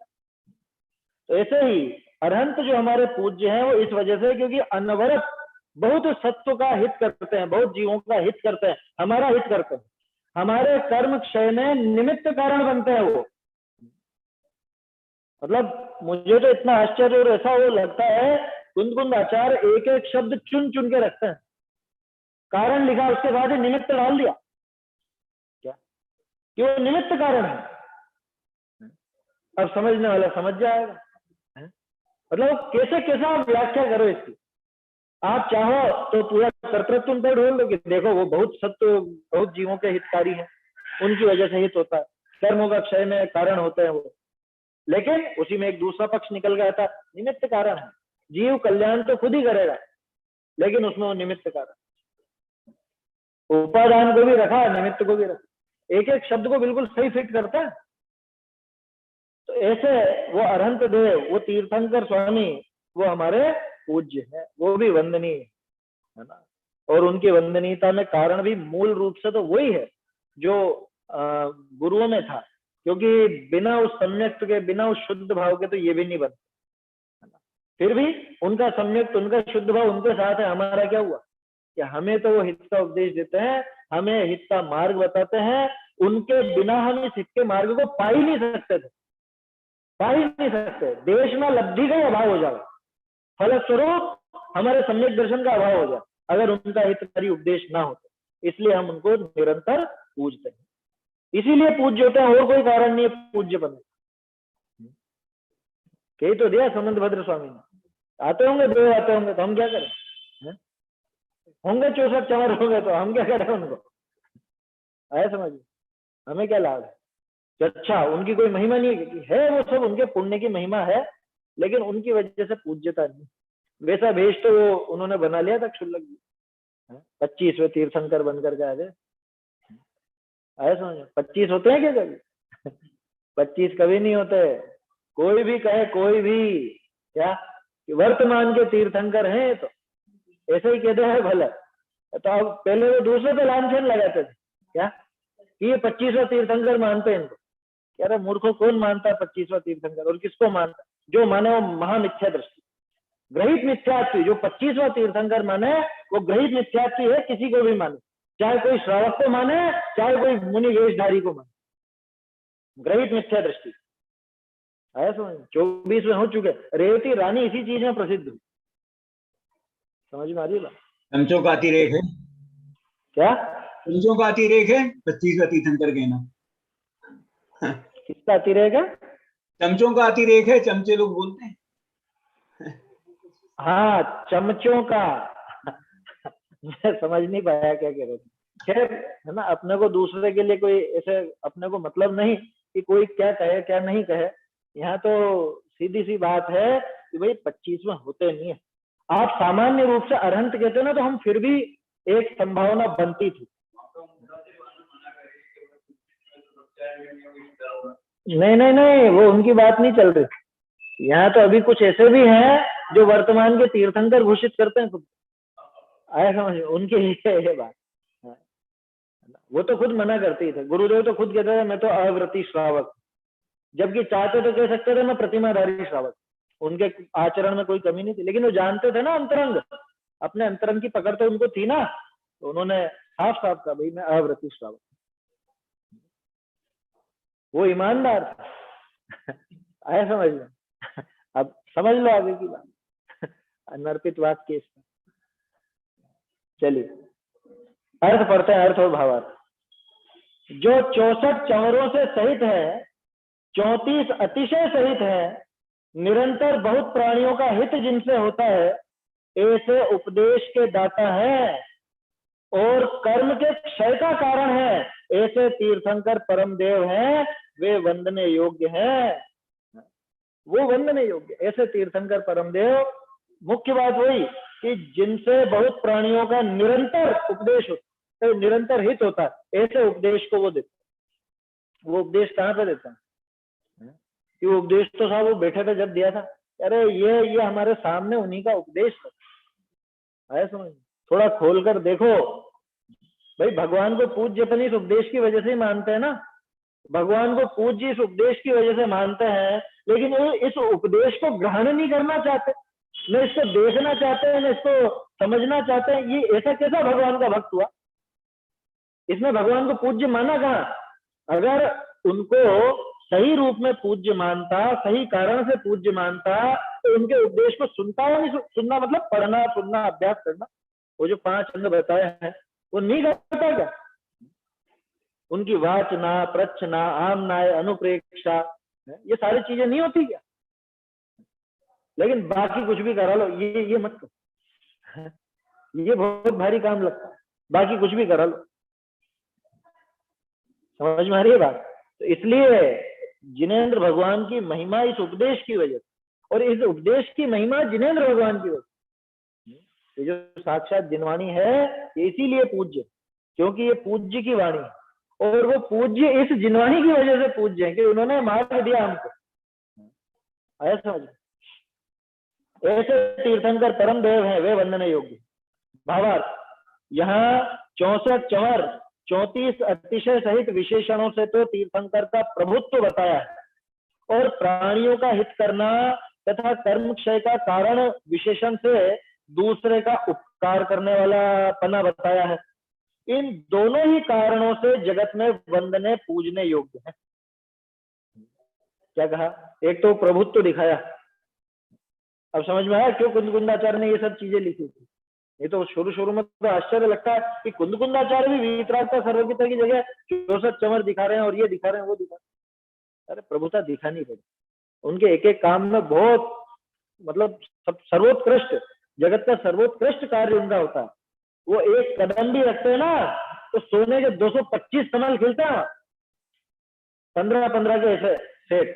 तो ऐसे ही अरहंत जो हमारे पूज्य हैं वो इस वजह से, क्योंकि अनवरत बहुत सत्व का हित करते हैं, बहुत जीवों का हित करते हैं, हमारा हित करते हैं, हमारे कर्म क्षय में निमित्त कारण बनते हैं वो। मतलब मुझे तो इतना आश्चर्य और ऐसा वो लगता है, कुंद कुंद आचार्य एक एक शब्द चुन चुन के रखते हैं, कारण लिखा उसके बाद ही निमित्त डाल दिया, क्या कि वो निमित्त कारण है। अब समझने वाला समझ जाएगा। मतलब कैसे कैसे आप व्याख्या करो इसकी। आप चाहो तो पूरा कर्तृत्व पर ढूंढ लो कि देखो वो बहुत सत्य, बहुत जीवों के हितकारी हैं, उनकी वजह से हित होता है, कर्मों का क्षय में कारण होते हैं वो। लेकिन उसी में एक दूसरा पक्ष निकल गया था, निमित्त कारण है, जीव कल्याण तो खुद ही करेगा, लेकिन उसमें वो निमित्त कारण, उपादान को भी रखा, निमित्त को भी रखा, एक एक शब्द को बिल्कुल सही फिट करता है। तो ऐसे वो अरहंत देव, वो तीर्थंकर स्वामी, वो हमारे पूज्य है, वो भी वंदनीय है ना। और उनकी वंदनीयता में कारण भी मूल रूप से तो वही है जो गुरुओं में था, क्योंकि बिना उस सम्यक्त के, बिना उस शुद्ध भाव के तो ये भी नहीं बनते। फिर भी उनका सम्यक्त, उनका शुद्ध भाव उनके साथ है। हमारा क्या हुआ कि हमें तो वो हित का उपदेश देते हैं, हमें हित का मार्ग बताते हैं, उनके बिना हम इस हित के मार्ग को पा ही नहीं सकते थे, पा ही नहीं सकते। देश में लब्धि का ही अभाव हो जाएगा, फलस्वरूप हमारे सम्यक दर्शन का अभाव हो जाए अगर उनका हितकारी उपदेश ना हो। इसलिए हम उनको निरंतर पूजते हैं, इसीलिए पूज्य होते हैं, और कोई कारण नहीं है पूज्य बने। कही तो दिया समंत भद्र स्वामी ने, आते होंगे, दो आते होंगे तो हम क्या करें? होंगे 64 चवर होंगे तो हम क्या करें उनको? आया समझ? हमें क्या लाभ है? अच्छा उनकी कोई महिमा नहीं है, वो सब उनके पुण्य की महिमा है, लेकिन उनकी वजह से पूज्यता नहीं। वैसा भेष तो वो उन्होंने बना लिया था क्षुल्लक जी, 25वें तीर्थंकर बनकर के आ गए। आया समझ? 25 होते हैं क्या कभी? 25 कभी नहीं होते। कोई भी कहे, कोई भी क्या कि वर्तमान के तीर्थंकर हैं, तो ऐसे ही कहते हैं भले। तो अब पहले वो दूसरे पे लांछन लगाते थे क्या कि ये 25वां तीर्थंकर मानते हैं इनको। कह रहे मूर्खों, कौन मानता है 25वां तीर्थंकर, और किसको मानता? जो माने वो महामिथ्या दृष्टि, ग्रहित मिथ्यात्व। जो 25वां तीर्थंकर माने वो ग्रहित मिथ्यात्व है, किसी को भी माने, चाहे कोई श्रावक को माने, चाहे कोई मुनि वेशधारी को माने, ग्रहित मिथ्या दृष्टि। आया समझ? 24 में हो चुके। रेवती रानी इसी चीज में प्रसिद्ध हुई, समझ में आ रही है? चमचों का अतिरेक है क्या? चमचों का अतिरेक है 25वां तीर्थंकर कहना। किसका अतिरेक है? चमचों का अतिरेक है, चमचे लोग बोलते हैं। हाँ, चमचों का मैं समझ नहीं पाया क्या कह रहे थे। खैर है ना, अपने को दूसरे के लिए कोई ऐसे अपने को मतलब नहीं कि कोई क्या कहे क्या नहीं कहे। यहाँ तो सीधी सी बात है कि भाई 25 में होते नहीं है, आप सामान्य रूप से अरहंत कहते हो ना, तो हम फिर भी एक संभावना बनती थी। नहीं नहीं नहीं, वो उनकी बात नहीं चल रही। यहाँ तो अभी कुछ ऐसे भी हैं जो वर्तमान के तीर्थंकर घोषित करते हैं खुद, आया समझ, उनके लिए ये बात। वो तो खुद मना करते थे, गुरुदेव तो खुद कहते थे मैं तो अव्रती श्रावक, जबकि चाहते तो कह सकते थे मैं प्रतिमाधारी श्रावक। उनके आचरण में कोई कमी नहीं थी, लेकिन वो जानते थे ना अंतरंग, अपने अंतरंग की पकड़ तो उनको थी ना, तो उन्होंने साफ साफ कहा भाई मैं अव्रती श्रावक। वो ईमानदार था। आया समझ में? अब समझ लो आगे की बात। अनर्पित वाक्य इसका। चलिए अर्थ पढ़ते हैं, अर्थ और भावार्थ। जो 64 चंवरों से सहित है, 34 अतिशय सहित है, निरंतर बहुत प्राणियों का हित जिनसे होता है, ऐसे उपदेश के दाता है और कर्म के क्षय का कारण है, ऐसे तीर्थंकर परम देव हैं, वे वंदने योग्य हैं। वो वंदने योग्य, ऐसे तीर्थंकर परम देव। मुख्य बात वही कि जिनसे बहुत प्राणियों का निरंतर उपदेश होता है, तो निरंतर हित होता है, ऐसे उपदेश को वो देते। वो उपदेश कहाँ पे देता है? कि वो उपदेश तो साहब वो बैठे थे जब दिया था, अरे ये हमारे सामने उन्हीं का उपदेश था। आया समझ? थोड़ा खोलकर देखो भाई, भगवान को पूज्य अपन इस उपदेश की वजह से ही मानते हैं ना, भगवान को पूज्य इस उपदेश की वजह से मानते हैं, लेकिन वो इस उपदेश को ग्रहण नहीं करना चाहते, न इसको देखना चाहते हैं, न इसको समझना चाहते हैं। ये ऐसा कैसा भगवान का भक्त हुआ? इसने भगवान को पूज्य माना कहाँ? अगर उनको सही रूप में पूज्य मानता, सही कारण से पूज्य मानता, तो उनके उपदेश को सुनता या नहीं? सुनना मतलब पढ़ना, सुनना, अभ्यास करना, वो जो 5 अंग बताए हैं वो नहीं करता क्या? उनकी वाचना, प्रच्छना, आमनाय, अनुप्रेक्षा, ये सारी चीजें नहीं होती क्या? लेकिन बाकी कुछ भी करा लो, ये मत करो, ये बहुत भारी काम लगता है। बाकी कुछ भी करा लो, समझ में आ रही है बात? तो इसलिए जिनेंद्र भगवान की महिमा इस उपदेश की वजह से, और इस उपदेश की महिमा जिनेंद्र भगवान की वजह से। ये जो साक्षात जिनवाणी है ये इसीलिए पूज्य, क्योंकि ये पूज्य की वाणी है, और वो पूज्य इस जिनवाणी की वजह से पूज्य है कि उन्होंने मार्ग दिया हमको। आया समझ? ऐसे तीर्थंकर परम देव हैं, वे वंदने योग्य। भावार्थ, यहाँ 64 चंवर, 34 अतिशय सहित विशेषणों से तो तीर्थंकर का प्रभुत्व बताया है, और प्राणियों का हित करना तथा कर्म क्षय का कारण विशेषण से दूसरे का उपकार करने वाला पना बताया है। इन दोनों ही कारणों से जगत में वंदने पूजने योग्य है। क्या कहा? एक तो प्रभुत्व दिखाया, अब समझ में आया क्यों कुंदकुंदाचार्य ने ये सब चीजें लिखी थी? ये तो शुरू में तो आश्चर्य लगता है कि कुंदकुंदाचार्य भी वीतरागता सर्वज्ञता की जगह 64 चंवर दिखा रहे हैं और ये दिखा रहे हैं, वो दिखा। अरे प्रभुता दिखानी पड़ी, उनके एक एक काम में बहुत मतलब सर्वोत्कृष्ट, जगत का सर्वोत्कृष्ट कार्य उनका होता है। वो एक कदम भी रखते हैं ना तो सोने के 225 कमल खिलते हैं, 15-15 के ऐसे सेट,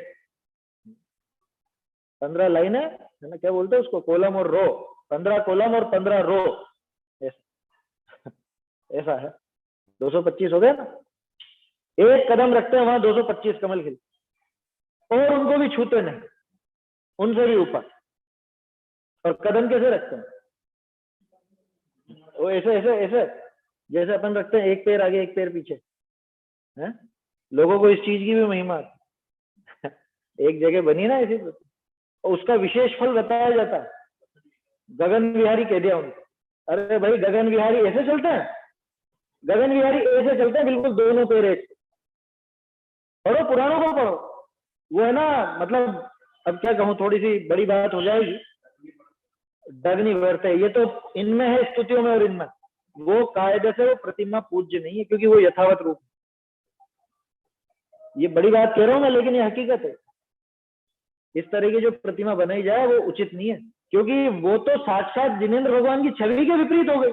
15 लाइन है ना, क्या बोलते हैं उसको, कॉलम और रो, 15 कॉलम और 15 रो, ऐसा है, 225 हो गए ना। एक कदम रखते हैं वहां 225 कमल खिलते, और उनको भी छूते नहीं, उनसे भी ऊपर। और कदम कैसे रखते हैं? वो ऐसे ऐसे ऐसे जैसे अपन रखते हैं, एक पैर आगे एक पैर पीछे है। लोगों को इस चीज की भी महिमा एक जगह बनी ना ऐसी, और उसका विशेष फल बताया जाता है। गगन विहारी कह दिया उनको, अरे भाई गगन विहारी ऐसे चलते हैं, गगन विहारी ऐसे चलते हैं, बिल्कुल दोनों पैर एक। पढ़ो पुराणों को पढ़ो, वो है ना, मतलब अब क्या कहूं, थोड़ी सी बड़ी बात हो जाएगी, डगनी व्यर्थ है ये तो, इनमें है स्तुतियों में और इनमें। वो कायदे से वो प्रतिमा पूज्य नहीं है, क्योंकि वो यथावत रूप, ये बड़ी बात कह रहा हूं मैं, लेकिन ये हकीकत है। इस तरह की जो प्रतिमा बनाई जाए वो उचित नहीं है, क्योंकि वो तो साक्षात जिनेंद्र भगवान की छवि के विपरीत हो गई।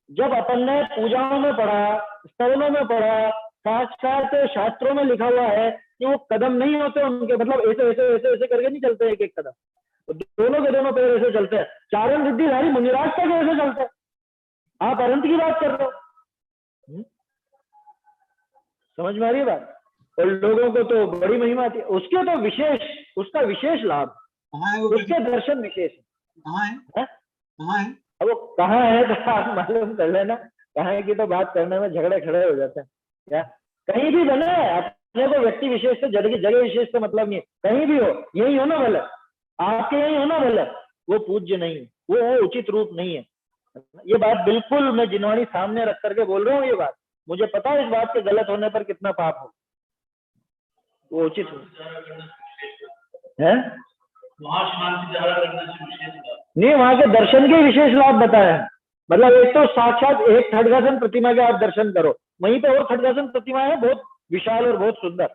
जब अपन ने पूजाओं में पढ़ा, स्तवनों में पढ़ा, साक्षात शास्त्रों में लिखा हुआ है कि वो कदम नहीं होते उनके, मतलब ऐसे ऐसे ऐसे ऐसे करके नहीं चलते एक एक कदम, दोनों के दोनों पैर ऐसे चलते हैं। चारण सिद्धिधारी मुनिराज तक ऐसे चलते हैं, आप अनंत की बात कर रहे हो। समझ में आ रही है बात? और लोगों को तो बड़ी महिमा आती है, उसके तो विशेष, उसका विशेष लाभ, कहाँ है वो? उसके दर्शन विशेष कहाँ है? है? कहाँ है? अब वो कहाँ है तो आप मालूम कर लेना। कहाँ की तो बात करने में झगड़े खड़े हो जाते हैं क्या? कहीं भी बने, अपने को व्यक्ति विशेष से, जगह विशेष से मतलब नहीं है। कहीं भी हो, यही हो ना भले, आपके यही हो ना भले, वो पूज्य नहीं है, वो उचित रूप नहीं है। ये बात बिल्कुल मैं जिनवाणी सामने रख करके बोल रहा हूँ। ये बात मुझे पता है, इस बात के गलत होने पर कितना पाप हो, वो उचित है। नहीं, वहां के दर्शन के विशेष लाभ बताए हैं। मतलब एक तो साक्षात एक खड्गासन प्रतिमा के आप दर्शन करो, वहीं पे और खड्गासन प्रतिमा है बहुत विशाल और बहुत सुंदर,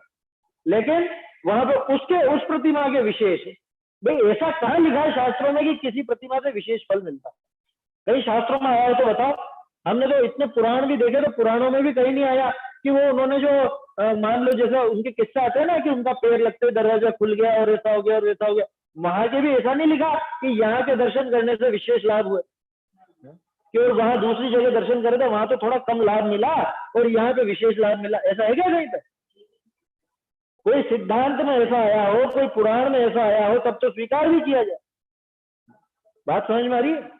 लेकिन वहां पे उसके उस प्रतिमा के विशेष, भाई ऐसा कहाँ लिखा है शास्त्रों में कि किसी प्रतिमा से विशेष फल मिलता? कहीं शास्त्रों में आया है तो बताओ। हमने तो इतने पुराण भी देखे, तो पुराणों में भी कहीं नहीं आया कि वो उन्होंने जो मान लो जैसा उनके किस्सा आते हैं ना कि उनका पैर लगते दरवाजा खुल गया और ऐसा हो गया और ऐसा हो गया, वहां के भी ऐसा नहीं लिखा कि यहाँ के दर्शन करने से विशेष लाभ हुए, कि और वहां दूसरी जगह दर्शन करे तो वहां तो थोड़ा कम लाभ मिला और यहाँ पे विशेष लाभ मिला। ऐसा है क्या कहीं पे? कोई सिद्धांत में ऐसा आया हो, कोई पुराण में ऐसा आया हो, तब तो स्वीकार भी किया जाए। बात समझ में आ रही है?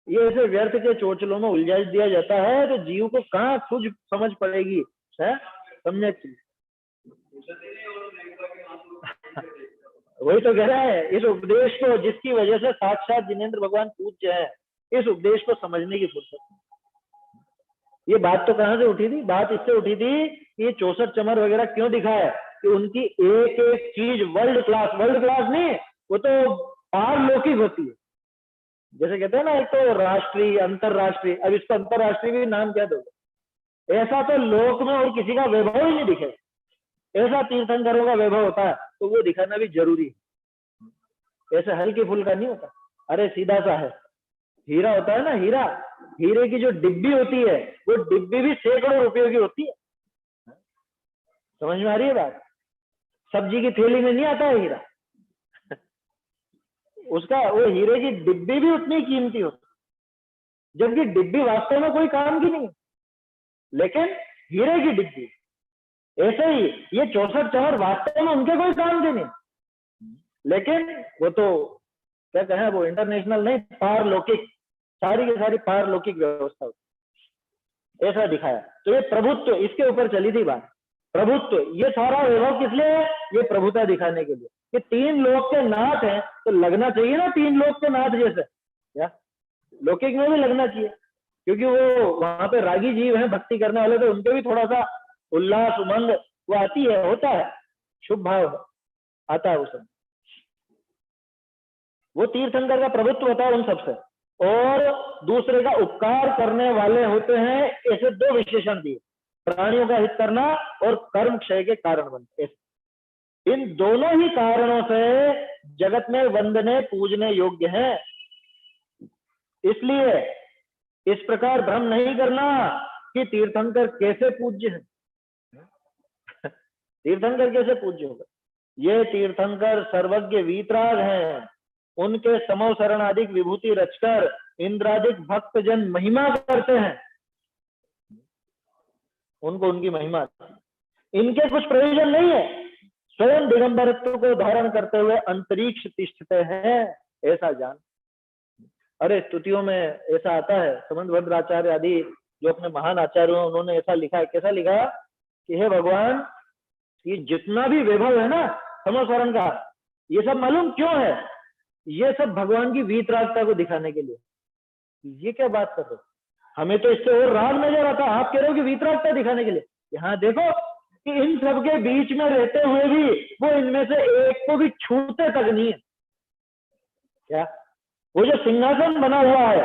ये ऐसे व्यर्थ के चोचलों में उलझा दिया जाता है तो जीव को कहाँ सूझ समझ पड़ेगी है? समझे? वही तो कह रहा है, इस उपदेश को, जिसकी वजह से साक्षात जिनेंद्र भगवान पूज्य है, इस उपदेश को समझने की फुर्सत। ये बात तो कहाँ से उठी थी? बात इससे उठी थी कि ये 64 चमर वगैरह क्यों दिखाया कि उनकी एक एक चीज वर्ल्ड क्लास नहीं, वो तो पारलौकिक होती है। जैसे कहते हैं ना, एक तो राष्ट्रीय, अंतरराष्ट्रीय, अब इसको अंतरराष्ट्रीय भी नाम क्या दोगे? ऐसा तो लोक में और किसी का वैभव ही नहीं दिखे। ऐसा तीर्थंकरों का वैभव होता है तो वो दिखाना भी जरूरी है, ऐसे हल्की फुल्का नहीं होता। अरे सीधा सा है, हीरा होता है ना, हीरा, हीरे की जो डिब्बी होती है वो डिब्बी भी सैकड़ों रुपयों की होती है। समझ में आ रही है बात? सब्जी की थैली में नहीं आता है हीरा, उसका वो हीरे की डिब्बी भी उतनी कीमती होती, जबकि डिब्बी वास्तव में कोई काम की नहीं, लेकिन हीरे की डिब्बी। ऐसे ही ये 64 चमर वास्तव में उनके कोई काम के नहीं, लेकिन वो तो क्या कहें, वो इंटरनेशनल नहीं, पारलौकिक, सारी की सारी पारलौकिक व्यवस्था होती, ऐसा दिखाया। तो ये प्रभुत्व, इसके ऊपर चली थी बात। प्रभुत्व, ये सारा वैभव किस लिए है? ये प्रभुता दिखाने के लिए कि 3 लोक के नाथ हैं, तो लगना चाहिए ना 3 लोक के नाथ जैसे, या लौकिक में भी लगना चाहिए, क्योंकि वो वहां पे रागी जीव हैं, भक्ति करने वाले, तो उनके भी थोड़ा सा उल्लास उमंग वो आती है, होता है, शुभ भाव आता है उसमें। वो तीर्थंकर का प्रभुत्व होता है उन सबसे, और दूसरे का उपकार करने वाले होते हैं। ऐसे 2 विशेषण दिए, प्राणियों का हित करना और कर्म क्षय के कारण बनते। इन दोनों ही कारणों से जगत में वंदने पूजने योग्य हैं। इसलिए इस प्रकार भ्रम नहीं करना कि तीर्थंकर कैसे पूज्य है। तीर्थंकर कैसे पूज्य होगा? ये तीर्थंकर सर्वज्ञ वीतराग हैं, उनके समो शरणाधिक विभूति रचकर इंद्रादिक भक्त जन महिमा करते हैं, उनको उनकी महिमा, इनके कुछ प्रयोजन नहीं है, स्वयं दिगंबरत्व को धारण करते हुए अंतरिक्ष तिष्ठते हैं, ऐसा जान। अरे स्तुतियों में ऐसा आता है, समंत आचार्य आदि जो अपने महान आचार्य हैं, उन्होंने ऐसा लिखा है। कैसा लिखा कि हे भगवान, ये जितना भी वैभव है ना समोसरण का, ये सब मालूम क्यों है? ये सब भगवान की वीतरागता को दिखाने के लिए। ये क्या बात कर रहे हो? हमें तो इससे और राग नजर आता, आप कह रहे हो कि वीतरागता दिखाने के लिए। यहाँ देखो कि इन सब के बीच में रहते हुए भी वो इनमें से एक को भी छूते तक नहीं है। क्या वो जो सिंहासन बना हुआ है,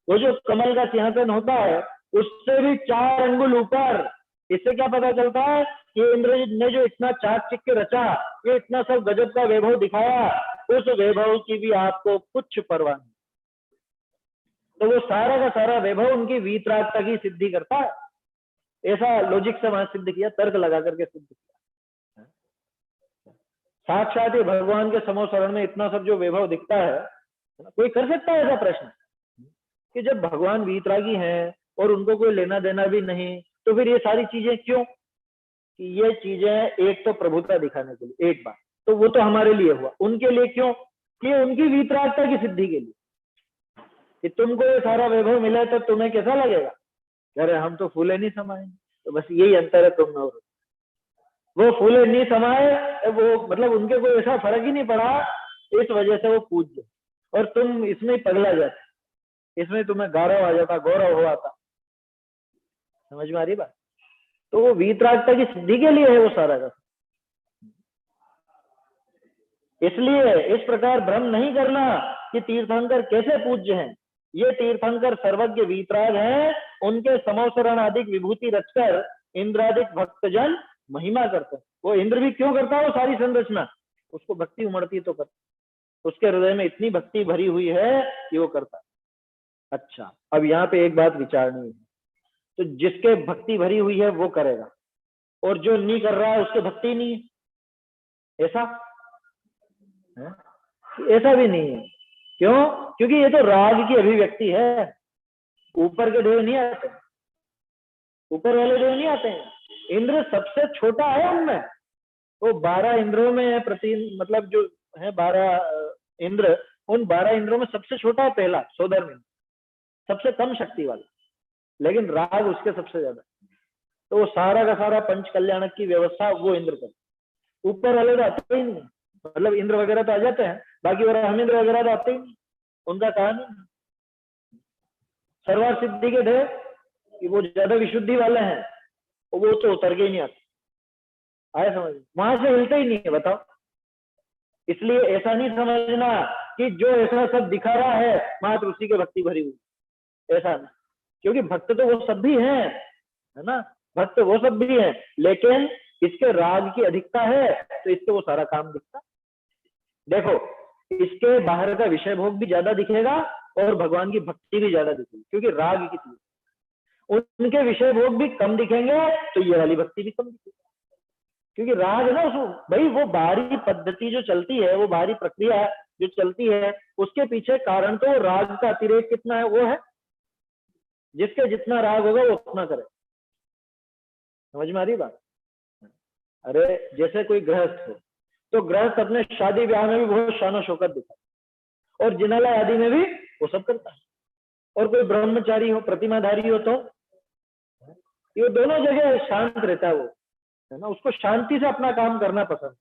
वो जो कमल का सिंहासन होता है, उससे भी 4 अंगुल ऊपर। इससे क्या पता चलता है कि इंद्रजीत ने जो इतना चाक चिक के रचा, ये इतना सब गजब का वैभव दिखाया, उस वैभव की भी आपको कुछ परवाह नहीं। तो वो सारा का सारा वैभव उनकी वीतरागता की सिद्धि करता है। ऐसा लॉजिक से वहां सिद्ध किया, तर्क लगा करके सिद्ध किया। साक्षात ही भगवान के समोसरण में इतना सब जो वैभव दिखता है ना, कोई कर सकता है ऐसा प्रश्न कि जब भगवान वीतरागी हैं और उनको कोई लेना देना भी नहीं, तो फिर ये सारी चीजें क्यों? कि ये चीजें एक तो प्रभुता दिखाने के लिए, एक बात तो वो तो हमारे लिए हुआ, उनके लिए क्यों? कि उनकी वीतरागता की सिद्धि के लिए, कि तुमको ये सारा वैभव मिला तो तुम्हें कैसा लगेगा? अरे हम तो फूले नहीं समाएंगे। तो बस यही अंतर है तुम और वो फूले नहीं समाए, वो मतलब उनके कोई ऐसा फर्क ही नहीं पड़ा, इस वजह से वो पूज्य, और तुम इसमें पगला जाते, इसमें तुम्हें गौरव आ जाता, गौरव हो आता। समझ में आ रही बात? तो वो वीतरागता की सिद्धि के लिए है वो सारा का। इसलिए इस प्रकार भ्रम नहीं करना कि तीर्थंकर कैसे पूज्य हैं। ये तीर्थंकर सर्वज्ञ वीतराग हैं, उनके समोसरण आदिक विभूति रचकर इंद्रादिक भक्तजन महिमा करते हैं। वो इंद्र भी क्यों करता है वो सारी संरचना? उसको भक्ति उमड़ती तो करता, उसके हृदय में इतनी भक्ति भरी हुई है कि वो करता। अच्छा, अब यहाँ पे एक बात विचारनी है, तो जिसके भक्ति भरी हुई है वो करेगा, और जो नहीं कर रहा है उसके भक्ति नहीं है, ऐसा है? ऐसा भी नहीं है। क्यों? क्योंकि ये तो राग की अभिव्यक्ति है, ऊपर के देव नहीं आते, ऊपर वाले देव नहीं आते हैं। इंद्र सबसे छोटा है उनमें, वो 12 इंद्रों में मतलब जो है 12 इंद्र, उन 12 इंद्रों में सबसे छोटा है पहला सोधर्म इंद्र, सबसे कम शक्ति वाला, लेकिन राग उसके सबसे ज्यादा। तो वो सारा का सारा पंच कल्याणक की व्यवस्था वो इंद्र कर, ऊपर वाले तो आते ही नहीं। मतलब इंद्र वगैरह तो आ जाते हैं, बाकी और हम इंद्र वगैरह तो आते ही नहीं, उनका काम नहीं। सर्वार सिद्धि के थे कि वो ज्यादा विशुद्धि वाले हैं, वो तो उतर के ही नहीं आते, आए समझ, वहां से हिलते ही नहीं है, बताओ। इसलिए ऐसा नहीं समझना कि जो ऐसा सब दिखा रहा है मात्र उसी के भक्ति भरी हुई, ऐसा नहीं। क्योंकि भक्त तो वो सब भी हैं, है ना, भक्त वो सब भी हैं, लेकिन इसके राग की अधिकता है तो इससे वो सारा काम दिखता। देखो, इसके बाहर का विषय भोग भी ज्यादा दिखेगा और भगवान की भक्ति भी ज्यादा दिखेगी, क्योंकि राग की चीज। उनके विषय भोग भी कम दिखेंगे तो ये वाली भक्ति भी कम दिखेगी, क्योंकि राग ना उसको भाई, वो बाहरी पद्धति जो चलती है, वो बाहरी प्रक्रिया जो चलती है, उसके पीछे कारण तो राग का अतिरेक कितना है वो है। जिसके जितना राग होगा वो उतना करे। समझ में आ रही बात? अरे जैसे कोई गृहस्थ हो, तो गृहस्थ अपने शादी ब्याह में भी बहुत शानो शौकत दिखाता, और जिनालय आदि में भी वो सब करता है। और कोई ब्रह्मचारी हो, प्रतिमाधारी हो, तो ये दोनों जगह शांत रहता है वो, है ना, उसको शांति से अपना काम करना पसंद।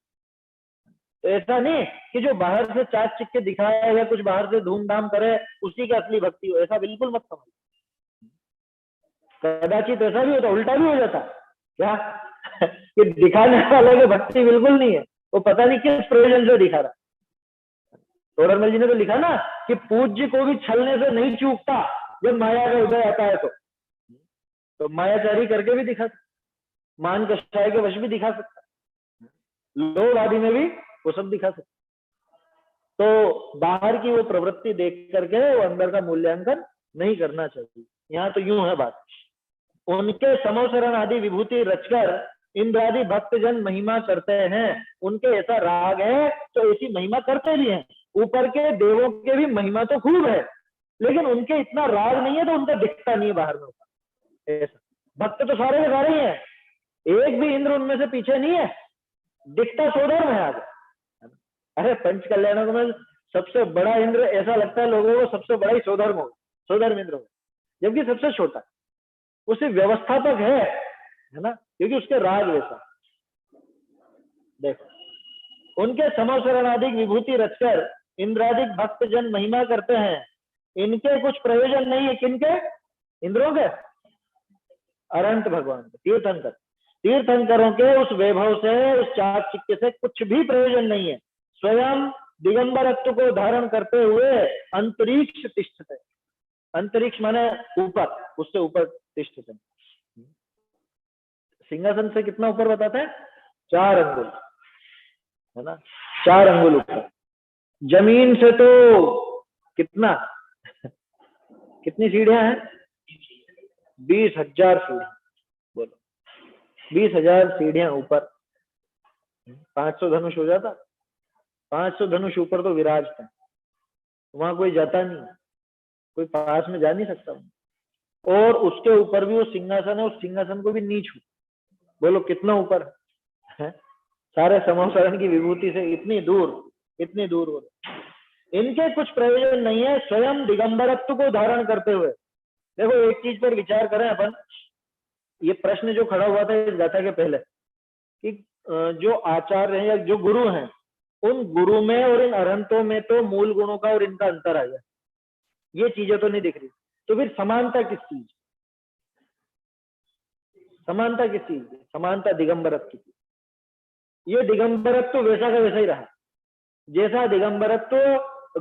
तो ऐसा नहीं कि जो बाहर से चाक चिक के दिखाए या कुछ बाहर से धूमधाम करे उसी का असली भक्ति हो, ऐसा बिल्कुल मत समझ। कदाचित ऐसा भी होता, उल्टा भी हो जाता क्या कि दिखाने वाले की भक्ति बिल्कुल नहीं है, वो पता नहीं किस प्रयोजन से दिखा रहा। तोड़रमल जी ने तो लिखा ना कि पूज्य को भी छलने से नहीं चूकता जब माया का उदय आता है, तो मायाचारी करके भी दिखा सकता, मान कषाय के वश भी दिखा सकता, लोभ आदि में भी वो सब दिखा सकता। तो बाहर की वो प्रवृत्ति देख करके वो अंदर का मूल्यांकन नहीं करना चाहिए। यहाँ तो यूं है बात, उनके समोसरण आदि विभूति रचकर इंद्रादि भक्तजन महिमा करते हैं। उनके ऐसा राग है तो ऐसी महिमा करते भी हैं। ऊपर के देवों के भी महिमा तो खूब है, लेकिन उनके इतना राग नहीं है तो उनका दिखता नहीं है बाहर में। ऐसा भक्त तो सारे के सारे ही हैं, एक भी इंद्र उनमें से पीछे नहीं है, दिखता सोधर्म है आगे। अरे पंच कल्याणों में सबसे बड़ा इंद्र ऐसा लगता है लोगों को, सबसे बड़ा ही सोधर्म होगा, सोधर्म इंद्र होगा, जबकि सबसे छोटा उसे व्यवस्थापक है ना, क्योंकि उसके राग वैसा। देखो, उनके समोसरण आदि विभूति रचकर इंद्रादिक भक्तजन महिमा करते हैं। इनके कुछ प्रयोजन नहीं है, किनके? इंद्रों के, अनंत भगवान के, तीर्थंकर, तीर्थंकरों के उस वैभव से, उस चाक चिक्के से कुछ भी प्रयोजन नहीं है। स्वयं दिगंबरत्व को धारण करते हुए अंतरिक्ष तिष्ठते, अंतरिक्ष माने ऊपर, उससे ऊपर तिष्ठते। सिंहासन से कितना ऊपर बताते हैं? 4 अंगुल, है ना, 4 अंगुल ऊपर। जमीन से तो कितना, कितनी सीढ़ियां हैं? 20,000 सीढ़ियां, बोलो 20,000 सीढ़ियां ऊपर, 500 धनुष हो जाता। 500 धनुष ऊपर तो विराजते हैं, वहां कोई जाता नहीं, कोई पास में जा नहीं सकता। और उसके ऊपर भी वो सिंहासन है, उस सिंहासन को भी नीच हूं, बोलो कितना ऊपर है, सारे समोसरण की विभूति से इतनी दूर हो। इनके कुछ प्रयोजन नहीं है स्वयं दिगंबरत्व को धारण करते हुए। देखो एक चीज पर विचार करें अपन, ये प्रश्न जो खड़ा हुआ था इस गाथा के पहले कि जो आचार्य हैं या जो गुरु हैं, उन गुरु में और इन अरहंतों में तो मूल गुणों का और इनका अंतर आ गया, ये चीजें तो नहीं दिख रही, तो फिर समानता किस चीज, समानता किस चीज की? समानता दिगंबरत्व की। ये दिगंबरत्व वैसा का वैसा ही रहा, जैसा दिगंबरत्व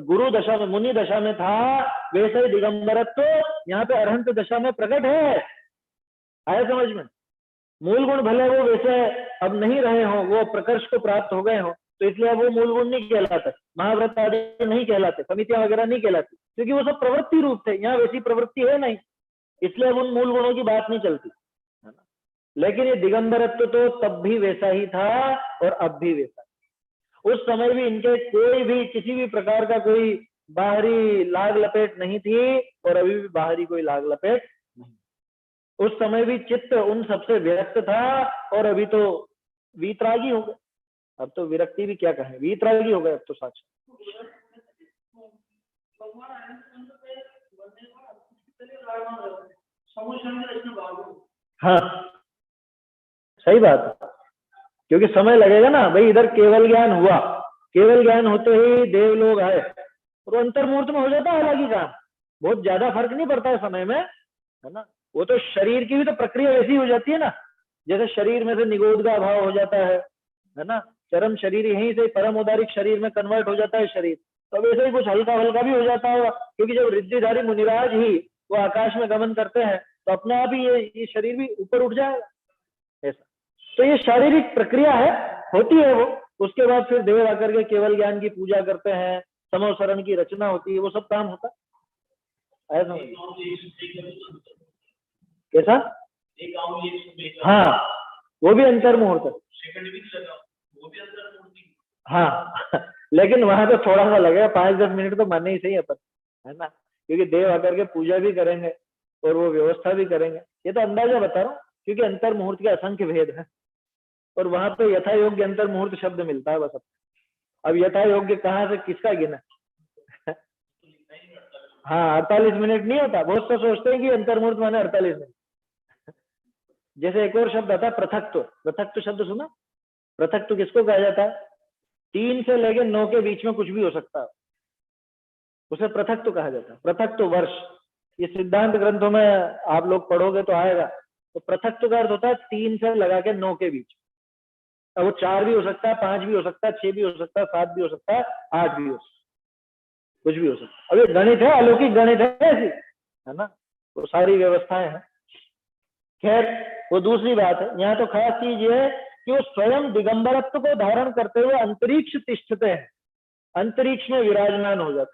गुरु दशा में मुनि दशा में था, वैसा ही दिगंबरत्व यहाँ पे अरहंत दशा में प्रकट है। आया समझ में? मूल गुण भले वो वैसे अब नहीं रहे हो, वो प्रकर्ष को प्राप्त हो गए हो, तो इसलिए अब वो मूल गुण नहीं कहलाते, महाव्रत आदि नहीं कहलाते, समितियां वगैरह नहीं कहलाती, क्योंकि वो सब प्रवृत्ति रूप थे, यहाँ वैसी प्रवृत्ति है नहीं, इसलिए अब उन मूल गुणों की बात नहीं चलती, है ना। लेकिन ये दिगंबरत्व तो तब भी वैसा ही था और अब भी वैसा। उस समय भी इनके कोई भी किसी भी प्रकार का कोई बाहरी लाग लपेट नहीं थी, और अभी भी बाहरी कोई लाग लपेट नहीं। उस समय भी चित्त उन सबसे व्यक्त था, और अभी तो वीतरागी हो गए, अब तो विरक्ति भी क्या कहें, वीतरागी हो गए अब तो साक्ष। हाँ सही बात है, क्योंकि समय लगेगा ना भाई, इधर केवल ज्ञान हुआ, केवल ज्ञान होते ही देव लोग आए, तो अंतर्मुहूर्त में हो जाता है, हालांकि काम बहुत ज्यादा फर्क नहीं पड़ता है समय में, है ना। वो तो शरीर की भी तो प्रक्रिया ऐसी हो जाती है ना, जैसे शरीर में से निगोद का अभाव हो जाता है ना, चरम शरीर यहीं से परम उदारिक शरीर में कन्वर्ट हो जाता है शरीर, तो वैसे ही कुछ हल्का हल्का भी हो जाता होगा, क्योंकि जब रिद्धिधारी मुनिराज ही वो आकाश में गमन करते हैं, तो अपने आप ही ये शरीर भी ऊपर उठ जाएगा, ऐसा। तो ये शारीरिक प्रक्रिया है, होती है वो, उसके बाद फिर देव आकर के केवल ज्ञान की पूजा करते हैं, समोसरण की रचना होती है, वो सब काम होता है, ऐसा कैसा। हाँ वो भी अंतर्मुहूर्त है, हाँ लेकिन वहां तो थोड़ा सा लगेगा, 5-10 मिनट तो माने ही सही अपन, है ना, क्योंकि देव आकर के पूजा भी करेंगे और वो व्यवस्था भी करेंगे, ये तो अंदाजा बता रहा हूँ, क्योंकि अंतर्मुहूर्त के असंख्य भेद है, और वहां तो यथा योग्य अंतर्मुहूर्त शब्द मिलता है बस। अब यथा योग्य कहाँ से किसका गिना हाँ 48 मिनट नहीं होता, बहुत तो सोचते हैं कि अंतर्मुहूर्त माने 48 मिनट। जैसे एक और शब्द आता है पृथक्त्व, पृथक्त्व शब्द सुना, पृथक्त्व किसको कहा जाता है? 3 से लेकर 9 के बीच में कुछ भी हो सकता है, उसे पृथक्त्व कहा जाता है। पृथक्त्व वर्ष, ये सिद्धांत ग्रंथों में आप लोग पढ़ोगे तो आएगा। तो पृथक्त्व का अर्थ होता है 3 से लगा के 9 के बीच, अब वो 4 भी हो सकता है, 5 भी हो सकता है, 6 भी हो सकता है, 7 भी हो सकता है, 8 भी हो सकता है, कुछ भी हो सकता है। अब ये गणित है, अलौकिक गणित है ऐसी, है ना, वो सारी व्यवस्थाएं हैं। खैर वो दूसरी बात है, यहाँ तो खास चीज ये है कि वो स्वयं दिगंबरत्व को धारण करते हुए अंतरिक्ष तिष्ठते हैं, अंतरिक्ष में विराजमान हो जाते,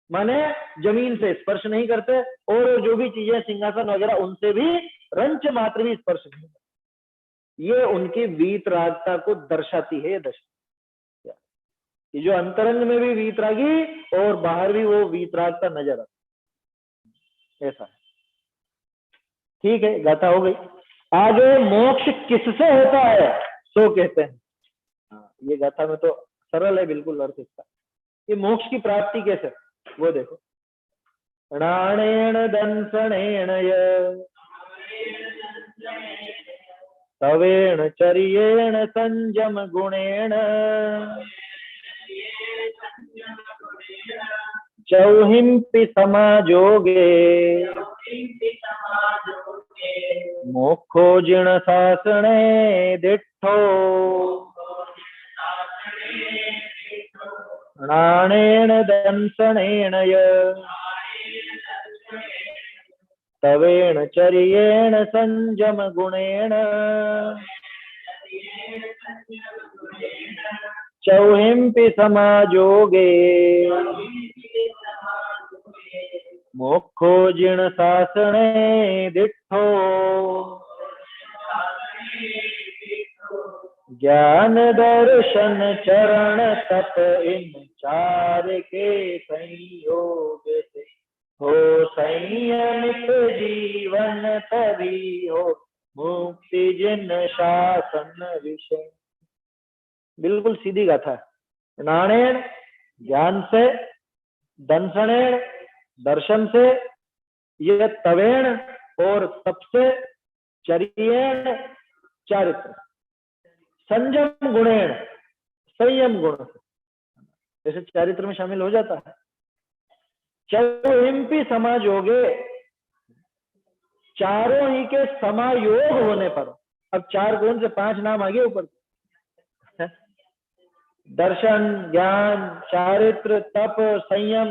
माने जमीन से स्पर्श नहीं करते, और जो भी चीजें सिंहासन वगैरह उनसे भी रंच मात्र भी स्पर्श नहीं करते। ये उनकी वीतरागता को दर्शाती है ये दशा, कि जो अंतरंग में भी वीतरागी और बाहर भी वो वीतरागता नजर आता, ऐसा है। ठीक है, गाथा हो गई। आगे मोक्ष किससे होता है सो कहते हैं। हाँ ये गाथा में तो सरल है बिल्कुल अर्थ इसका, ये मोक्ष की प्राप्ति कैसे, वो देखो। णाणेन दंसणेन तवेण चर्येण संयम गुणेन चौहिंपि समाजोगे मोक्षो जिण शासने दिट्ठो णाणेन दंसणेन तवेण चर्येण संयम गुणेन चौहिंपि समाजोगे मोक्षो जिण शासने दिट्ठो ज्ञान दर्शन चरण तप इन चार के संयोग से हो संयमित जीवन, तभी हो मुक्ति जिन शासन विषय। बिल्कुल सीधी गाथा है। नाणेन ज्ञान से, दंसनेण दर्शन से, ये तवेण और तप से, चरियेण चारित्र, संयम गुणेण संयम गुण जैसे चारित्र में शामिल हो जाता है। चतुहिंपी समायोगे, चारों ही के समायोग होने पर, अब 4 गुण से 5 नाम आगे ऊपर, दर्शन, ज्ञान, चारित्र, तप, संयम,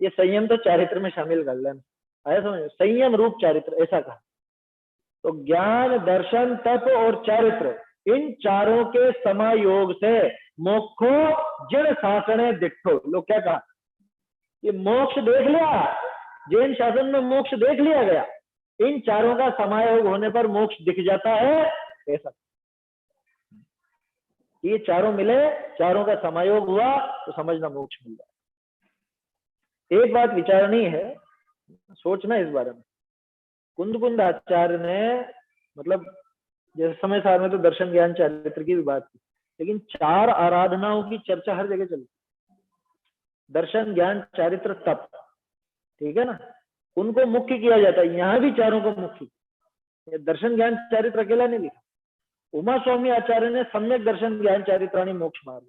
ये संयम तो चारित्र में शामिल कर लेना, आया समझ, संयम रूप चारित्र ऐसा कहा। तो ज्ञान, दर्शन, तप और चारित्र, इन चारों के समायोग से मोक्षो जड़ शासने दिट्ठो। लोग क्या कहा, ये मोक्ष देख लिया, जैन शासन में मोक्ष देख लिया गया, इन चारों का समायोग होने पर मोक्ष दिख जाता है, ऐसा। ये चारों मिले, चारों का समायोग हुआ तो समझना मोक्ष मिल जाए। एक बात विचारनी है, सोचना इस बारे में। कुंद आचार्य ने, मतलब जैसे समय सार में तो दर्शन, ज्ञान, चारित्र की भी बात की, लेकिन 4 आराधनाओं की चर्चा हर जगह चलती, दर्शन, ज्ञान, चारित्र, तप, ठीक है ना, उनको मुख्य किया जाता है। यहाँ भी चारों को मुख्य, दर्शन, ज्ञान, चारित्र अकेला नहीं लिखा। उमा स्वामी आचार्य ने सम्यक दर्शन, ज्ञान, चारित्राणी मोक्ष मार्ग,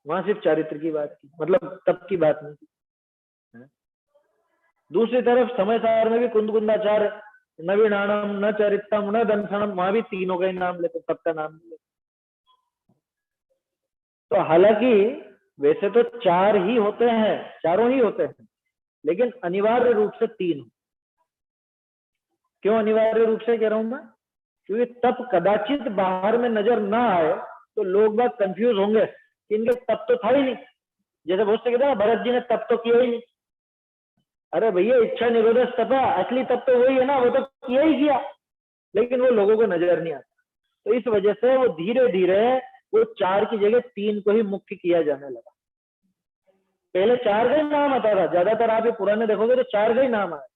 वहां सिर्फ चारित्र की बात की, मतलब तप की बात नहीं की। दूसरी तरफ समय सार में भी कुंदाचार्य नवीनाणम, न चरित्रम, न दंसनम, वहां भी तीनों का ही नाम लेते, तप का नाम लेते। तो हालांकि वैसे तो 4 ही होते हैं, चारों ही होते हैं, लेकिन अनिवार्य रूप से 3। क्यों अनिवार्य रूप से कह रहा हूं मैं, क्योंकि तप कदाचित बाहर में नजर ना आए तो लोग बात कंफ्यूज होंगे कि इनके तप तो था ही नहीं। जैसे बहुत से कहते हैं भरत जी ने तप तो किया ही नहीं। अरे भैया, इच्छा निरोधक तप है, असली तप तो वही है ना, वो तो किया ही किया, लेकिन वो लोगों को नजर नहीं आता। तो इस वजह से वो धीरे धीरे वो 4 की जगह 3 को ही मुख्य किया जाने लगा। पहले 4 का ही नाम आता था, ज्यादातर आप ये पुराने देखोगे तो 4 का ही नाम आया,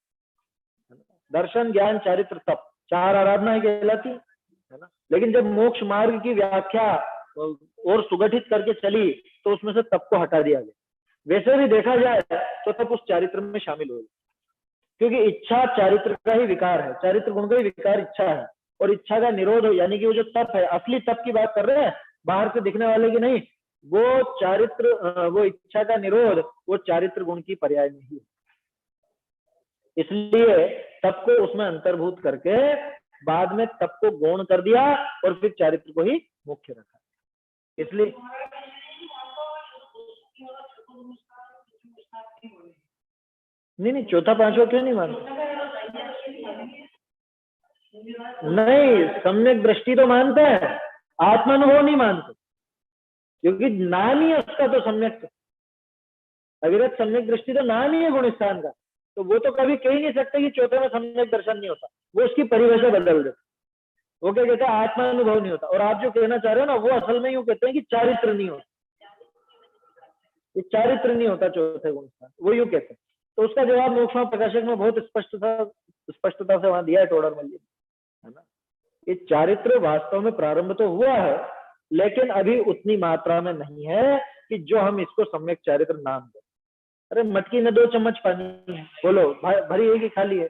दर्शन, ज्ञान, चारित्र, तप, 4 आराधनाएं कहलाती है ना। लेकिन जब मोक्ष मार्ग की व्याख्या और सुगठित करके चली तो उसमें से तप को हटा दिया गया। वैसे भी देखा जाए तो तप उस चारित्र में शामिल हो गया, क्योंकि इच्छा चारित्र का ही विकार है, चारित्र गुण का ही विकार इच्छा है, और इच्छा का निरोध हो, यानी कि वो जो तप है, असली तप की बात कर रहे हैं, बाहर से दिखने वाले की नहीं, वो चारित्र, वो इच्छा का निरोध वो चारित्र गुण की पर्याय नहीं है। इसलिए तप को उसमें अंतर्भूत करके बाद में तप को गौण कर दिया और फिर चारित्र को ही मुख्य रखा। इसलिए नहीं, चौथा पांचवा क्यों नहीं मानते? नहीं, सम्यक दृष्टि तो मानते हैं, आत्मानुभव नहीं मानते, क्योंकि नाम ही उसका तो सम्यक, अविरत सम्यक दृष्टि तो नाम ही है गुण स्थान का। तो वो तो कभी कह ही नहीं सकते कि चौथे में सम्यक दर्शन नहीं होता, वो उसकी परिभाषा बदल देते। वो क्या कहते हैं, आत्मानुभव नहीं होता। और आप जो कहना चाह रहे हो ना, वो असल में यूं कहते हैं कि चारित्र नहीं होता, ये चारित्र नहीं होता चौथे गुण स्थान, वो यूं कहते हैं। तो उसका जवाब मोक्षमा प्रकाशक में बहुत स्पष्टता से वहां दिया है टोडरमल जी, है ना। ये चारित्र वास्तव में प्रारंभ तो हुआ है, लेकिन अभी उतनी मात्रा में नहीं है कि जो हम इसको सम्यक चारित्र नाम दें। अरे मटकी में 2 चम्मच पानी है, बोलो भरी है कि खाली है?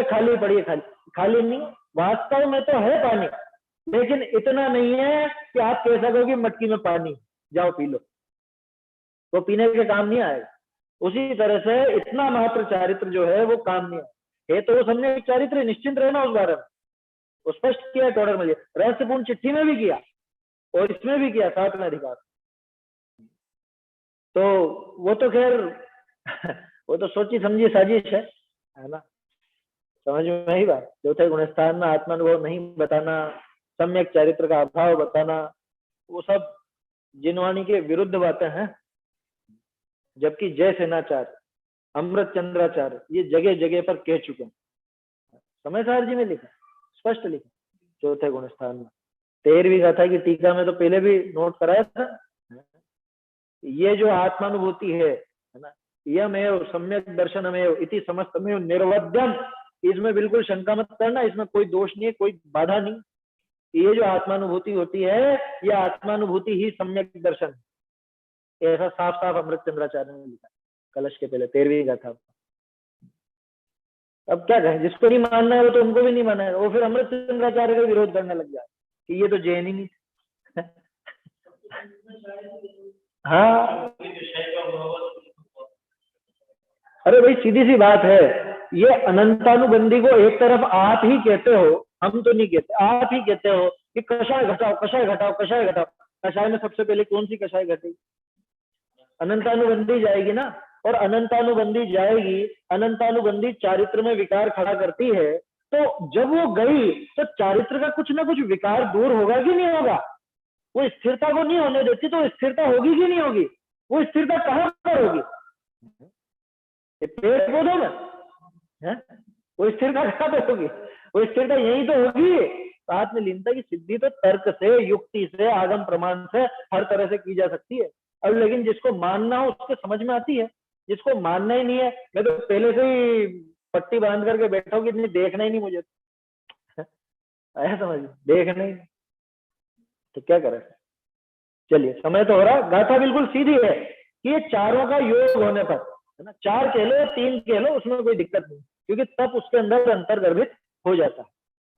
खाली पड़ी है, खाली नहीं, वास्तव में तो है पानी, लेकिन इतना नहीं है कि आप कह सको कि मटकी में पानी, जाओ पी लो, वो पीने के काम नहीं आएगा। उसी तरह से इतना मात्र चारित्र जो है वो काम नहीं है, तो वो सम्यक चारित्र, निश्चिंत रहना उस बारे में। वो स्पष्ट किया टोडरमल जी, रहस्यपूर्ण चिट्ठी में भी किया और इसमें भी किया, 7 में अधिकार। तो वो तो खैर वो तो सोची समझी साजिश है ना, समझ में ही बात। चौथे गुणस्थान में आत्मानुभव नहीं बताना, सम्यक चारित्र का अभाव बताना, वो सब जिनवाणी के विरुद्ध बातें हैं। जबकि जय सेनाचार्य, अमृत चंद्राचार्य ये जगह जगह पर कह चुके हैं। समय सार जी ने लिखा, स्पष्ट लिखा, चौथे गुण स्थान में। 13वीं गाथा की टीका में तो पहले भी नोट कराया था। ये जो आत्मानुभूति है ना, यमेव सम्यक दर्शनमेव इति समस्तमेव निर्वध्यम, इसमें बिल्कुल शंका मत करना, इसमें कोई दोष नहीं है, कोई बाधा नहीं। ये जो आत्मानुभूति होती है, ये आत्मानुभूति ही सम्यक दर्शन है। ऐसा साफ साफ अमृत चंद्राचार्य ने लिखा कलश के पहले 13वीं गाथा। अब क्या कहें, जिसको नहीं मानना है वो तो उनको भी नहीं मानना है, वो फिर अमृत चंद्राचार्य का विरोध करने लग जाए कि ये तो जैन ही नहीं। हाँ, अरे भाई सीधी सी बात है, ये अनंतानुबंधी को एक तरफ आप ही कहते हो, हम तो नहीं कहते, आप ही कहते हो कि कषाय घटाओ कषाय घटाओ कषाय घटाओ। कषाय में सबसे पहले कौन सी कषाय घटेगी? अनंतानुबंधी जाएगी ना, और अनंतानुबंधी जाएगी, अनंतानुबंधी चारित्र में विकार खड़ा करती है, तो जब वो गई तो चारित्र का कुछ ना कुछ विकार दूर होगा कि नहीं होगा? वो स्थिरता को नहीं होने देती, तो स्थिरता होगी कि नहीं होगी? वो स्थिरता कहां पर होगी? पेड़ पौधों में है? वो स्थिरता कहां पर होगी? वो स्थिरता यही तो होगी। तो आत्मलीनता की सिद्धि तो तर्क से, युक्ति से, आगम प्रमाण से, हर तरह से की जा सकती है। अब लेकिन जिसको मानना हो उसके समझ में आती है, जिसको मानना ही नहीं है, मैं तो पहले से ही पट्टी बांध करके बैठा हूँ कि नहीं, देखना ही नहीं मुझे, ऐसा समझ, देखना ही नहीं, तो क्या करें। चलिए, समय तो हो रहा। गाथा बिल्कुल सीधी है कि ये चारों का योग होने पर, है ना, 4 कह लो 3 कह लो, उसमें कोई दिक्कत नहीं, क्योंकि तब उसके अंदर अंतर्गर्भित हो जाता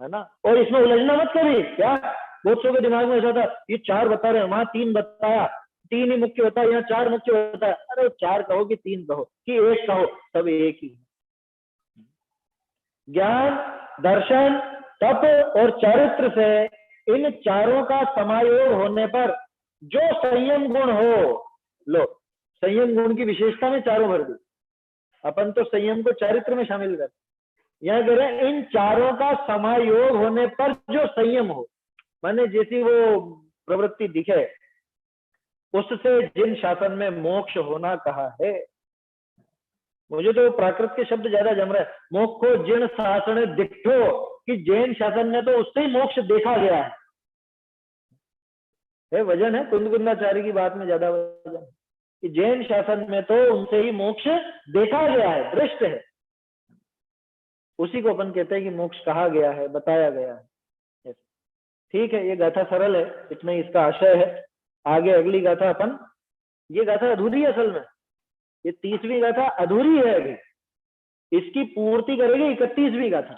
है ना। और इसमें उलझना मत कभी, क्या बहुत सौ के दिमाग में ऐसा था ये 4 बता रहे हैं, वहां 3 बताया, 3 ही मुख्य होता है, यहाँ 4 मुख्य होता है। अरे 4 कहो कि 3 कहो कि 1 कहो, सब एक ही। ज्ञान, दर्शन, तप और चरित्र से इन चारों का समायोग होने पर जो संयम गुण हो, लो संयम गुण की विशेषता में चारों भर दी। अपन तो संयम को चारित्र में शामिल कर, यह कह रहे हैं इन चारों का समायोग होने पर जो संयम हो, माने जैसी वो प्रवृत्ति दिखे, उससे जिन शासन में मोक्ष होना कहा है। मुझे तो प्राकृत के शब्द ज्यादा जम रहा है। मोक्षो जिन शासन दिखो, कि जैन शासन में तो उससे ही मोक्ष देखा गया है। वजन है कुंदकुंदाचार्य की बात में ज्यादा वजन है कि जैन शासन में तो उनसे ही मोक्ष देखा गया है, दृष्ट है। उसी को अपन कहते हैं कि मोक्ष कहा गया है, बताया गया है। ठीक है, ये गाथा सरल है, इतना ही इसका आशय है। आगे अगली गाथा अपन, ये गाथा अधूरी है असल में, ये 30वीं गाथा अधूरी है अभी, इसकी पूर्ति करेगी 31वीं गाथा,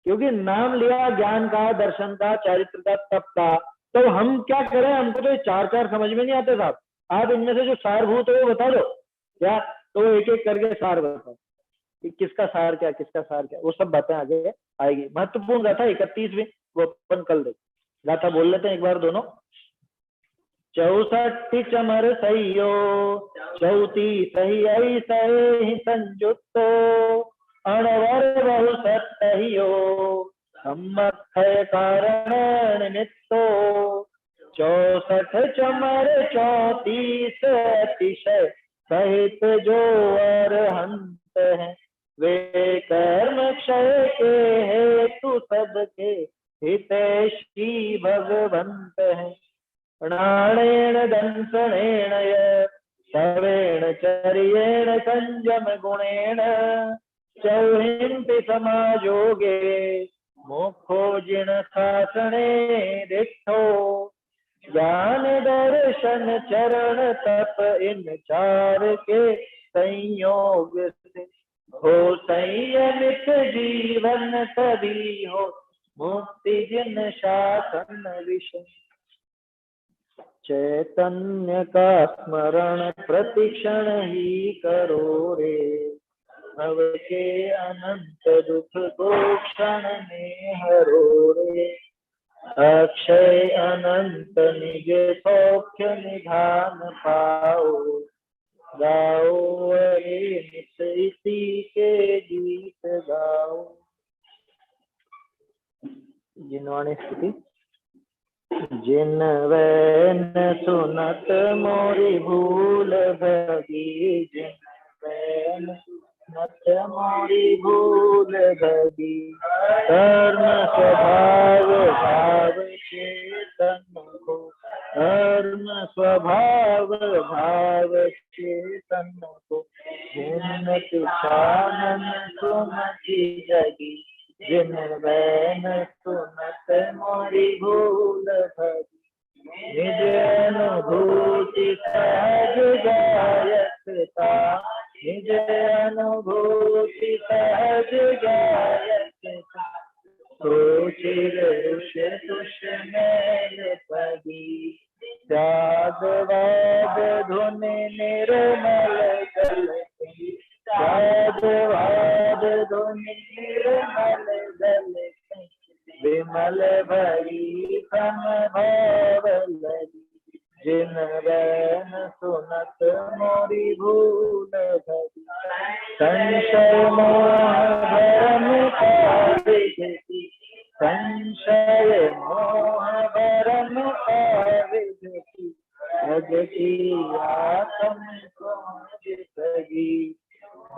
क्योंकि नाम लिया ज्ञान का, दर्शन का, चारित्र का, तप का। तो हम क्या करें, हमको तो 4 समझ में नहीं आते साहब। आप इनमें से जो सारभूत है वो बता दो क्या, तो एक एक करके सार बताओ कि किसका सार क्या, किसका सार क्या, वो सब बातें आगे आएगी। महत्वपूर्ण गाथा 31वीं, वो अपन कल देखें। गाथा बोल लेते हैं एक बार दोनों। 64 चमर सहियो, 34 सही ऐसे संयुक्तो, अणवर बहु सत्तहियो, सम्मखय कारण निमित्तो। 64 चमर 34 अतिशय सहित जो अरहंत है, वे कर्म क्षय के हेतु सबके हितैषी भगवंत है। प्राणेन दंसनेन सर्वेण चर्येण संयम गुणेन, चौहिंपि समाजोगे मोक्षो जिन शासने दिठो। ज्ञान दर्शन चरण तप इन 4 के संयोग से, हो संयमित जीवन तभी हो मुक्ति जिन शासन विषय। चैतन्य का स्मरण प्रतिक्षण ही करो रे, भव के अनंत दुख को क्षण में हरो रे। अक्षय अनंत निज सौख्य निधान पाओ, गाओ अरे नित इसी के गीत गाओ। जिनवाणी स्थिति। जिन वैन सुनत मोरी भूल भगी, जिन वैन मत मोरी भूल भगी, कर्म स्वभाव भाव चेतन को, कर्म स्वभाव भाव चेतन को, जिन तुषानन सुमति जगी, जिन बैन सुनत मोरी भूल भगी, निज अनुभूति सहज गायकता, निज अनुभूति सहज गायकता, सोचिर ऋष तुष मैल पगी, त्याग वाद धुनि निर्मल जल, त्याग वाद धुनि निर्मल जल, विमल भरी तन भाव लगी, जिन बैन सुनत मोरी भूल भगी, संशय मोह भरम पावे गति, संशय मोह भरम पावे गति, भगति आत्म खोज सगी,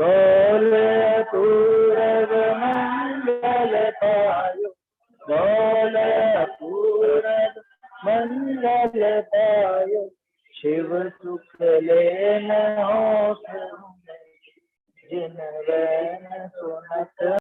बोल पूरब मंगल पायो, बोल पूरब मंगल पायो, शिव सुख लेन हो जिन बैन सुनत